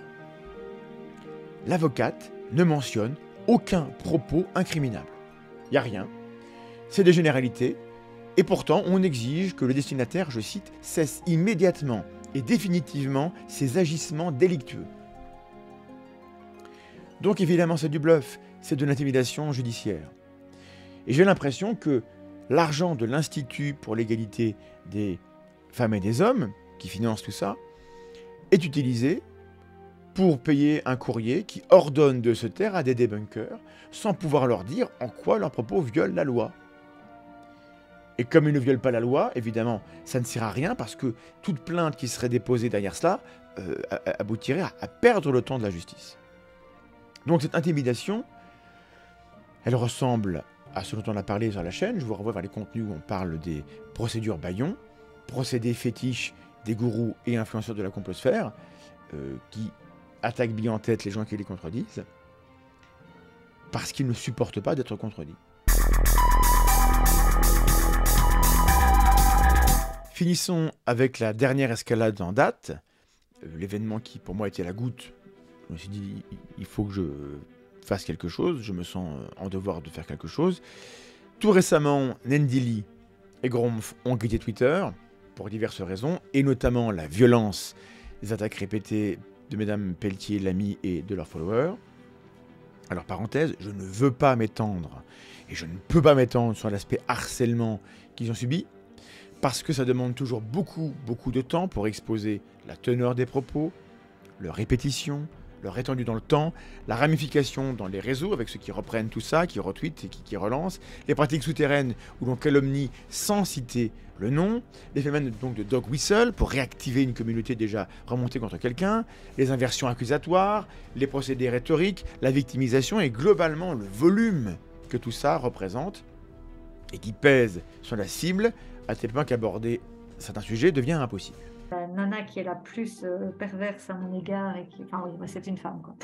l'avocate ne mentionne aucun propos incriminable. Il n'y a rien. C'est des généralités, et pourtant on exige que le destinataire, je cite, cesse immédiatement et définitivement ses agissements délictueux. Donc évidemment c'est du bluff, c'est de l'intimidation judiciaire. Et j'ai l'impression que l'argent de l'Institut pour l'égalité des femmes et des hommes, qui finance tout ça, est utilisé pour payer un courrier qui ordonne de se taire à des débunkers sans pouvoir leur dire en quoi leurs propos violent la loi. Et comme ils ne violent pas la loi, évidemment, ça ne sert à rien parce que toute plainte qui serait déposée derrière cela aboutirait à perdre le temps de la justice. Donc cette intimidation, elle ressemble à ce dont on a parlé sur la chaîne. Je vous renvoie vers les contenus où on parle des procédures Bayon, procédés fétiches des gourous et influenceurs de la complosphère, qui attaquent bien en tête les gens qui les contredisent, parce qu'ils ne supportent pas d'être contredits. Finissons avec la dernière escalade en date, l'événement qui pour moi était la goutte. Je me suis dit, il faut que je fasse quelque chose, je me sens en devoir de faire quelque chose. Tout récemment, Nendili et Gromph ont quitté Twitter, pour diverses raisons, et notamment la violence des attaques répétées de Mme Pelletier, Lamy et de leurs followers. Alors parenthèse, je ne veux pas m'étendre, et je ne peux pas m'étendre sur l'aspect harcèlement qu'ils ont subi, parce que ça demande toujours beaucoup de temps pour exposer la teneur des propos, leur répétition, leur étendue dans le temps, la ramification dans les réseaux avec ceux qui reprennent tout ça, qui retweetent et qui relancent, les pratiques souterraines où l'on calomnie sans citer le nom, les phénomènes donc de dog whistle pour réactiver une communauté déjà remontée contre quelqu'un, les inversions accusatoires, les procédés rhétoriques, la victimisation et globalement le volume que tout ça représente et qui pèse sur la cible à tel point qu'aborder certains sujets devient impossible. La nana qui est la plus perverse à mon égard, et qui, enfin oui, c'est une femme, quoi.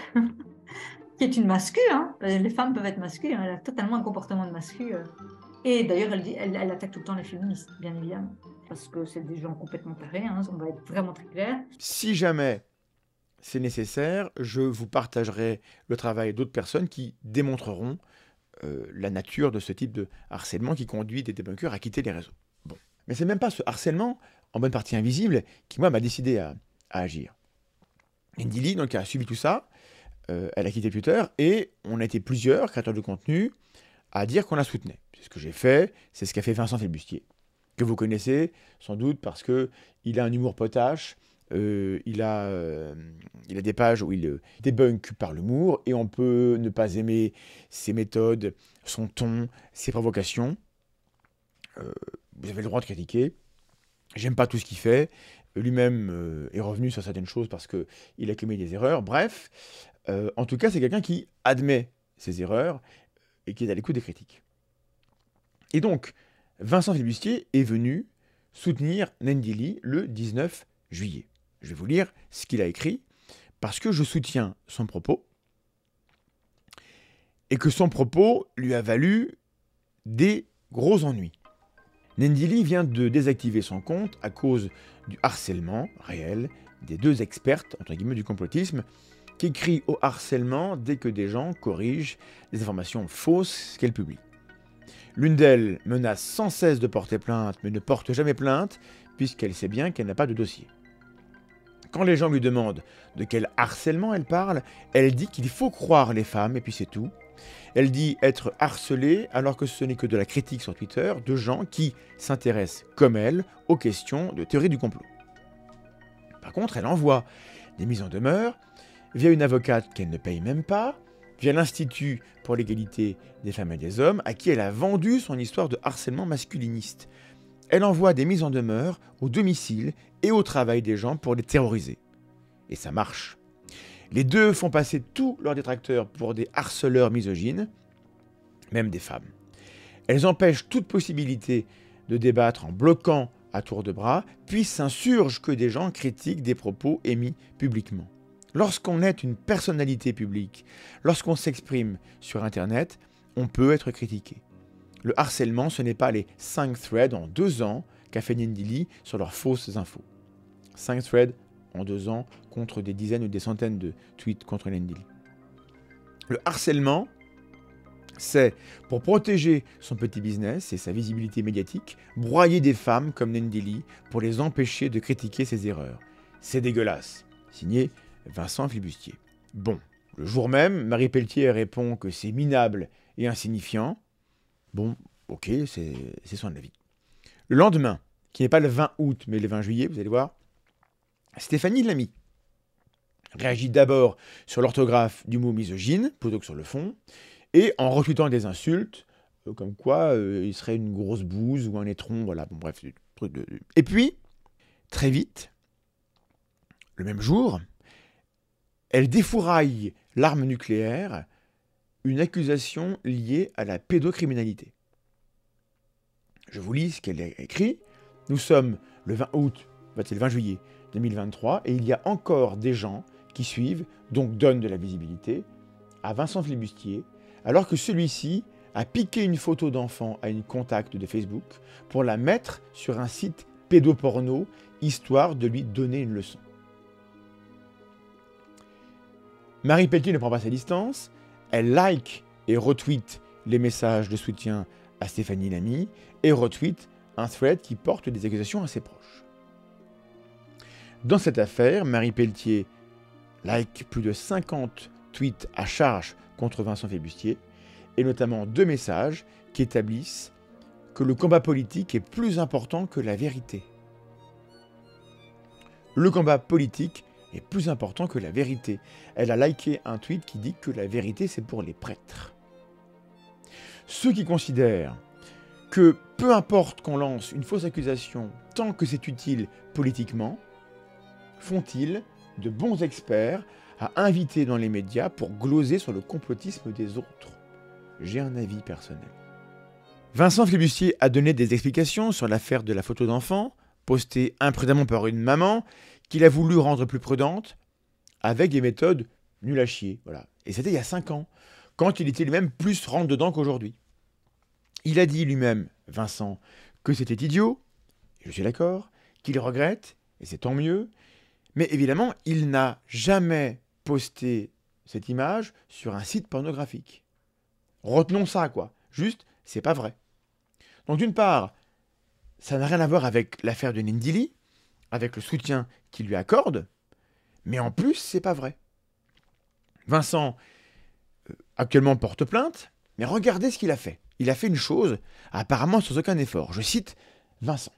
Qui est une mascu, hein. Les femmes peuvent être mascues, hein. Elle a totalement un comportement de mascu. Et d'ailleurs, elle attaque tout le temps les féministes, bien évidemment, parce que c'est des gens complètement tarés, hein. On va être vraiment très clair. Si jamais c'est nécessaire, je vous partagerai le travail d'autres personnes qui démontreront la nature de ce type de harcèlement qui conduit des débunkers à quitter les réseaux. Bon. Mais c'est même pas ce harcèlement, en bonne partie invisible, qui, moi, m'a décidé à agir. Nendili, donc, a subi tout ça, elle a quitté Twitter, et on a été plusieurs créateurs de contenu à dire qu'on la soutenait. C'est ce que j'ai fait, c'est ce qu'a fait Vincent Flibustier, que vous connaissez sans doute parce qu'il a un humour potache, il a des pages où il débunk par l'humour, et on peut ne pas aimer ses méthodes, son ton, ses provocations. Vous avez le droit de critiquer. J'aime pas tout ce qu'il fait. Lui-même est revenu sur certaines choses parce qu'il a commis des erreurs. Bref, en tout cas, c'est quelqu'un qui admet ses erreurs et qui est à l'écoute des critiques. Et donc, Vincent Flibustier est venu soutenir Nendili le 19 juillet. Je vais vous lire ce qu'il a écrit parce que je soutiens son propos. et que son propos lui a valu des gros ennuis. Ndili vient de désactiver son compte à cause du harcèlement réel des 2 expertes, entre guillemets, du complotisme, qui crient au harcèlement dès que des gens corrigent des informations fausses qu'elles publient. L'une d'elles menace sans cesse de porter plainte, mais ne porte jamais plainte, puisqu'elle sait bien qu'elle n'a pas de dossier. Quand les gens lui demandent de quel harcèlement elle parle, elle dit qu'il faut croire les femmes, et puis c'est tout. Elle dit être harcelée alors que ce n'est que de la critique sur Twitter de gens qui s'intéressent, comme elle, aux questions de théorie du complot. Par contre, elle envoie des mises en demeure via une avocate qu'elle ne paye même pas, via l'Institut pour l'égalité des femmes et des hommes, à qui elle a vendu son histoire de harcèlement masculiniste. Elle envoie des mises en demeure au domicile et au travail des gens pour les terroriser. Et ça marche. Les 2 font passer tous leurs détracteurs pour des harceleurs misogynes, même des femmes. Elles empêchent toute possibilité de débattre en bloquant à tour de bras, puis s'insurgent que des gens critiquent des propos émis publiquement. Lorsqu'on est une personnalité publique, lorsqu'on s'exprime sur Internet, on peut être critiqué. Le harcèlement, ce n'est pas les 5 threads en 2 ans qu'a fait Ndili sur leurs fausses infos. 5 threads en 2 ans contre des dizaines ou des centaines de tweets contre Ndili. Le harcèlement, c'est, pour protéger son petit business et sa visibilité médiatique, broyer des femmes comme Ndili pour les empêcher de critiquer ses erreurs. C'est dégueulasse. Signé Vincent Flibustier. Bon, le jour même, Marie Pelletier répond que c'est minable et insignifiant. Bon, ok, c'est son avis. Le lendemain, qui n'est pas le 20 août, mais le 20 juillet, vous allez voir, Stéphanie Lamy réagit d'abord sur l'orthographe du mot misogyne, plutôt que sur le fond, et en retweetant des insultes, comme quoi il serait une grosse bouse ou un étron, voilà, bon bref, des trucs de... Et puis, très vite, le même jour, elle défouraille l'arme nucléaire, une accusation liée à la pédocriminalité. Je vous lis ce qu'elle a écrit. Nous sommes le 20 août, c'est le 20 juillet 2023, et il y a encore des gens qui suivent, donc donnent de la visibilité, à Vincent Flibustier, alors que celui-ci a piqué une photo d'enfant à une contact de Facebook pour la mettre sur un site pédoporno, histoire de lui donner une leçon. Marie Pelletier ne prend pas sa distance, elle like et retweet les messages de soutien à Stéphanie Lamy et retweet un thread qui porte des accusations assez proches. Dans cette affaire, Marie Pelletier like plus de 50 tweets à charge contre Vincent Flibustier, et notamment 2 messages qui établissent que le combat politique est plus important que la vérité. Le combat politique est plus important que la vérité. Elle a liké un tweet qui dit que la vérité, c'est pour les prêtres. Ceux qui considèrent que peu importe qu'on lance une fausse accusation tant que c'est utile politiquement, font-ils de bons experts à inviter dans les médias pour gloser sur le complotisme des autres? J'ai un avis personnel. Vincent Flibustier a donné des explications sur l'affaire de la photo d'enfant, postée imprudemment par une maman, qu'il a voulu rendre plus prudente, avec des méthodes nul à chier. Voilà. Et c'était il y a 5 ans, quand il était lui-même plus rentre-dedans qu'aujourd'hui. Il a dit lui-même, Vincent, que c'était idiot, et je suis d'accord, qu'il regrette, et c'est tant mieux, mais évidemment, il n'a jamais posté cette image sur un site pornographique. Retenons ça, quoi. Juste, c'est pas vrai. Donc d'une part, ça n'a rien à voir avec l'affaire de Ndili, avec le soutien qu'il lui accorde, mais en plus, c'est pas vrai. Vincent, actuellement, porte plainte, mais regardez ce qu'il a fait. Il a fait une chose, apparemment sans aucun effort. Je cite Vincent.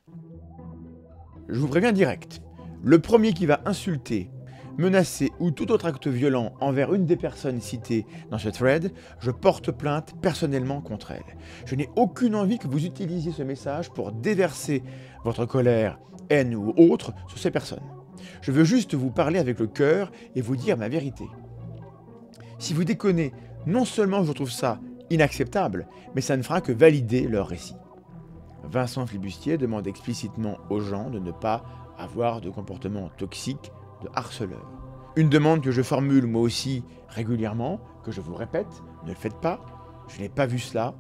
Je vous préviens direct. Le premier qui va insulter, menacer ou tout autre acte violent envers une des personnes citées dans ce thread, je porte plainte personnellement contre elle. Je n'ai aucune envie que vous utilisiez ce message pour déverser votre colère, haine ou autre sur ces personnes. Je veux juste vous parler avec le cœur et vous dire ma vérité. Si vous déconnez, non seulement je trouve ça inacceptable, mais ça ne fera que valider leur récit. Vincent Flibustier demande explicitement aux gens de ne pas avoir de comportement toxique de harceleur. Une demande que je formule moi aussi régulièrement que je vous répète, ne le faites pas, je n'ai pas vu cela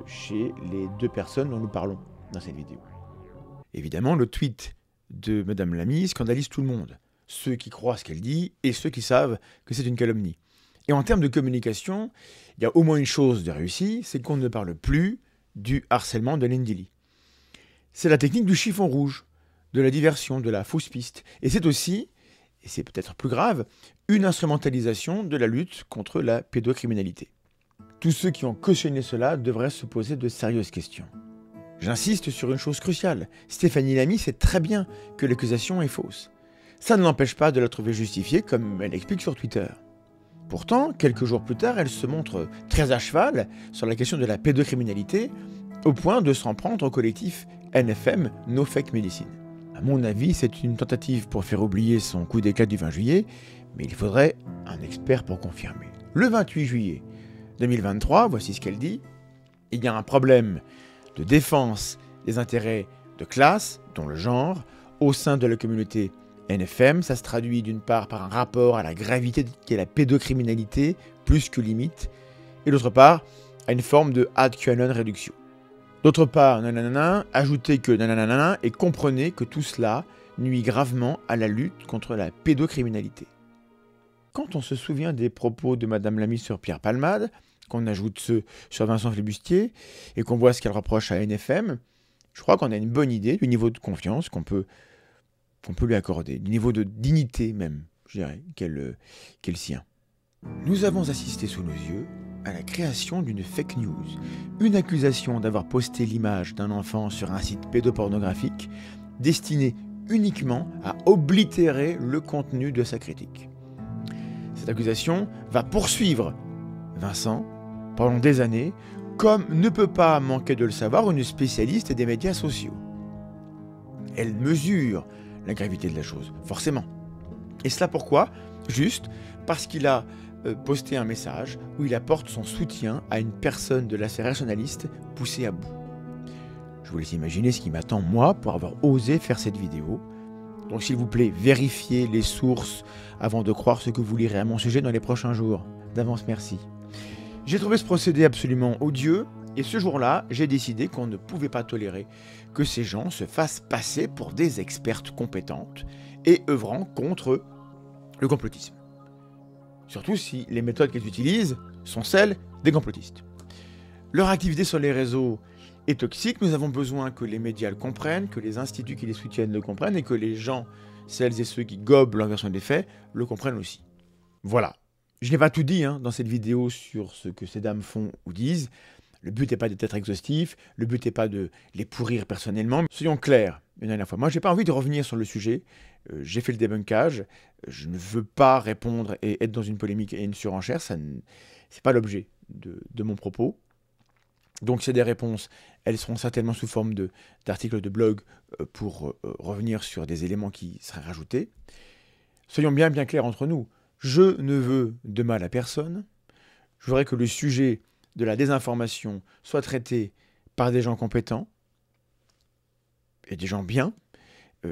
chez les 2 personnes dont nous parlons dans cette vidéo. Évidemment, le tweet de Madame Lamy scandalise tout le monde, ceux qui croient ce qu'elle dit et ceux qui savent que c'est une calomnie. Et en termes de communication, il y a au moins une chose de réussie, c'est qu'on ne parle plus du harcèlement de Lindley. C'est la technique du chiffon rouge, de la diversion, de la fausse piste. Et c'est aussi, et c'est peut-être plus grave, une instrumentalisation de la lutte contre la pédocriminalité. Tous ceux qui ont cautionné cela devraient se poser de sérieuses questions. J'insiste sur une chose cruciale. Stéphanie Lamy sait très bien que l'accusation est fausse. Ça ne l'empêche pas de la trouver justifiée, comme elle explique sur Twitter. Pourtant, quelques jours plus tard, elle se montre très à cheval sur la question de la pédocriminalité, au point de s'en prendre au collectif NFM No Fake Medicine. À mon avis, c'est une tentative pour faire oublier son coup d'éclat du 20 juillet, mais il faudrait un expert pour confirmer. Le 28 juillet 2023, voici ce qu'elle dit. Il y a un problème de défense des intérêts de classe, dont le genre, au sein de la communauté NFM. Ça se traduit d'une part par un rapport à la gravité qu'est la pédocriminalité, plus que limite, et d'autre part, à une forme de ad QAnon réduction. D'autre part, nanana, ajoutez que nanana et comprenez que tout cela nuit gravement à la lutte contre la pédocriminalité. Quand on se souvient des propos de Madame Lamy sur Pierre Palmade, qu'on ajoute ceux sur Vincent Flibustier, et qu'on voit ce qu'elle reproche à NFM, je crois qu'on a une bonne idée du niveau de confiance qu'on peut lui accorder, du niveau de dignité même, je dirais, qu'elle sien. Nous avons assisté sous nos yeux à la création d'une fake news, une accusation d'avoir posté l'image d'un enfant sur un site pédopornographique destiné uniquement à oblitérer le contenu de sa critique. Cette accusation va poursuivre Vincent pendant des années, comme ne peut pas manquer de le savoir une spécialiste des médias sociaux. Elle mesure la gravité de la chose, forcément. Et cela pourquoi? Juste parce qu'il a posté un message où il apporte son soutien à une personne de la sphère rationaliste poussée à bout. Je vous laisse imaginer ce qui m'attend moi pour avoir osé faire cette vidéo. Donc s'il vous plaît, vérifiez les sources avant de croire ce que vous lirez à mon sujet dans les prochains jours. D'avance, merci. J'ai trouvé ce procédé absolument odieux, et ce jour-là, j'ai décidé qu'on ne pouvait pas tolérer que ces gens se fassent passer pour des expertes compétentes et œuvrant contre le complotisme. Surtout si les méthodes qu'ils utilisent sont celles des complotistes. Leur activité sur les réseaux est toxique, nous avons besoin que les médias le comprennent, que les instituts qui les soutiennent le comprennent, et que les gens, celles et ceux qui gobent leur version des faits, le comprennent aussi. Voilà. Je n'ai pas tout dit dans cette vidéo sur ce que ces dames font ou disent. Le but n'est pas d'être exhaustif, le but n'est pas de les pourrir personnellement. Soyons clairs une dernière fois. Moi, je n'ai pas envie de revenir sur le sujet. J'ai fait le débunkage. Je ne veux pas répondre et être dans une polémique et une surenchère. Ce n'est pas l'objet de mon propos. Donc, c'est des réponses. Elles seront certainement sous forme d'articles de blog pour revenir sur des éléments qui seraient rajoutés. Soyons bien clairs entre nous. Je ne veux de mal à personne. Je voudrais que le sujet de la désinformation soit traité par des gens compétents et des gens bien,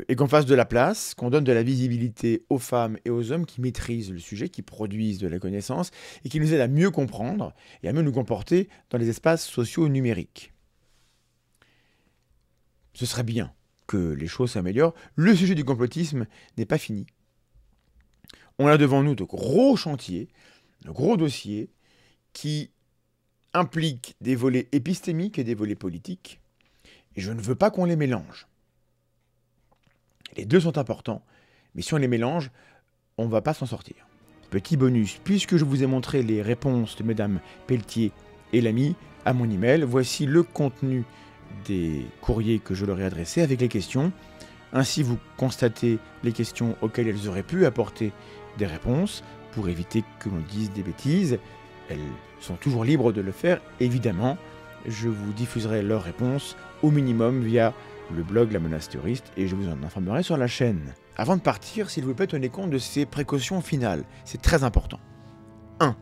et qu'on fasse de la place, qu'on donne de la visibilité aux femmes et aux hommes qui maîtrisent le sujet, qui produisent de la connaissance et qui nous aident à mieux comprendre et à mieux nous comporter dans les espaces sociaux numériques. Ce serait bien que les choses s'améliorent. Le sujet du complotisme n'est pas fini. On a devant nous de gros chantiers, de gros dossiers qui impliquent des volets épistémiques et des volets politiques. Et je ne veux pas qu'on les mélange. Les deux sont importants, mais si on les mélange, on ne va pas s'en sortir. Petit bonus, puisque je vous ai montré les réponses de Mesdames Pelletier et Lamy à mon email, voici le contenu des courriers que je leur ai adressés avec les questions. Ainsi, vous constatez les questions auxquelles elles auraient pu apporter des réponses pour éviter que l'on dise des bêtises. Elles sont toujours libres de le faire, évidemment. Je vous diffuserai leurs réponses au minimum via le blog La Menace Terroriste et je vous en informerai sur la chaîne. Avant de partir, s'il vous plaît, tenez compte de ces précautions finales. C'est très important. 1.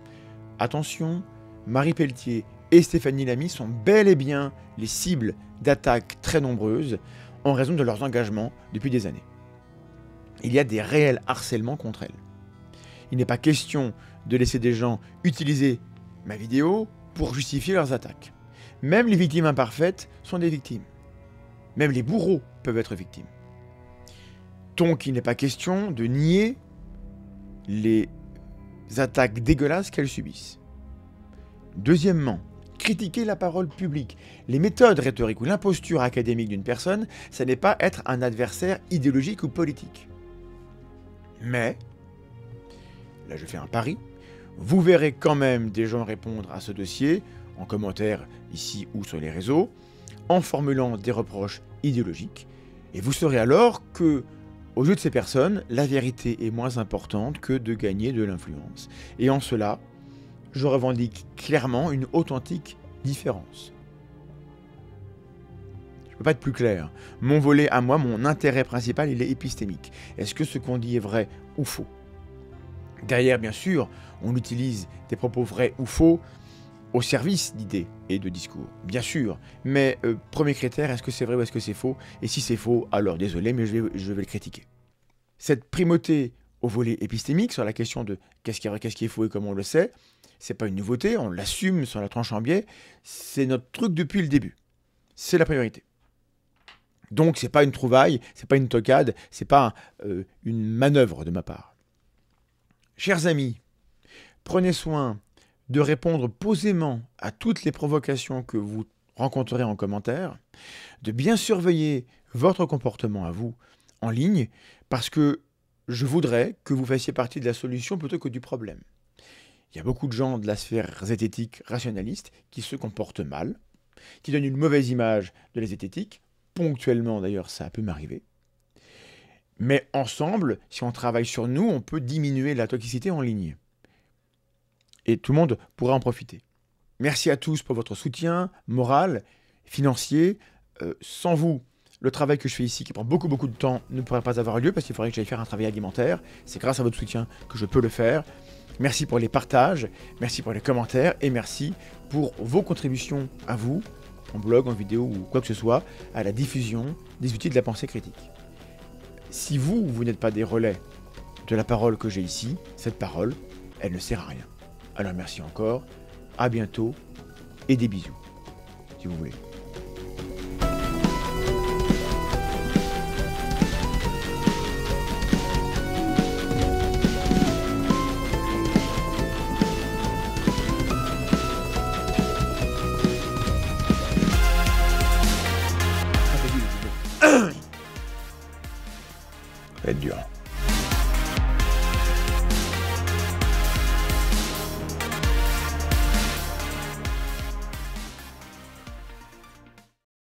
Attention, Marie Pelletier et Stéphanie Lamy sont bel et bien les cibles d'attaques très nombreuses en raison de leurs engagements depuis des années. Il y a des réels harcèlements contre elles. Il n'est pas question de laisser des gens utiliser ma vidéo pour justifier leurs attaques. Même les victimes imparfaites sont des victimes. Même les bourreaux peuvent être victimes. Donc il n'est pas question de nier les attaques dégueulasses qu'elles subissent. Deuxièmement, critiquer la parole publique. Les méthodes rhétoriques ou l'imposture académique d'une personne, ça n'est pas être un adversaire idéologique ou politique. Mais, là je fais un pari, vous verrez quand même des gens répondre à ce dossier, en commentaire ici ou sur les réseaux, en formulant des reproches idéologiques, et vous saurez alors que, aux yeux de ces personnes, la vérité est moins importante que de gagner de l'influence. Et en cela, je revendique clairement une authentique différence. Je ne peux pas être plus clair. Mon volet à moi, mon intérêt principal, il est épistémique. Est-ce que ce qu'on dit est vrai ou faux? Derrière, bien sûr, on utilise des propos vrais ou faux au service d'idées et de discours, bien sûr. Mais premier critère, est-ce que c'est vrai ou est-ce que c'est faux? Et si c'est faux, alors désolé, mais je vais le critiquer. Cette primauté au volet épistémique sur la question de qu'est-ce qui est vrai, qu'est-ce qui est faux et comment on le sait, c'est pas une nouveauté, on l'assume sur la tranche en biais, c'est notre truc depuis le début. C'est la priorité. Donc c'est pas une trouvaille, c'est pas une toquade, c'est pas une manœuvre de ma part. Chers amis, prenez soin de répondre posément à toutes les provocations que vous rencontrerez en commentaire, de bien surveiller votre comportement à vous en ligne, parce que je voudrais que vous fassiez partie de la solution plutôt que du problème. Il y a beaucoup de gens de la sphère zététique rationaliste qui se comportent mal, qui donnent une mauvaise image de la zététique, ponctuellement d'ailleurs ça peut m'arriver, mais ensemble, si on travaille sur nous, on peut diminuer la toxicité en ligne. Et tout le monde pourra en profiter. Merci à tous pour votre soutien moral, financier. Sans vous, le travail que je fais ici, qui prend beaucoup de temps, ne pourrait pas avoir lieu parce qu'il faudrait que j'aille faire un travail alimentaire. C'est grâce à votre soutien que je peux le faire. Merci pour les partages, merci pour les commentaires et merci pour vos contributions à vous, en blog, en vidéo ou quoi que ce soit, à la diffusion des outils de la pensée critique. Si vous n'êtes pas des relais de la parole que j'ai ici, cette parole, elle ne sert à rien. Alors merci encore, à bientôt et des bisous, si vous voulez. Ça va être dur.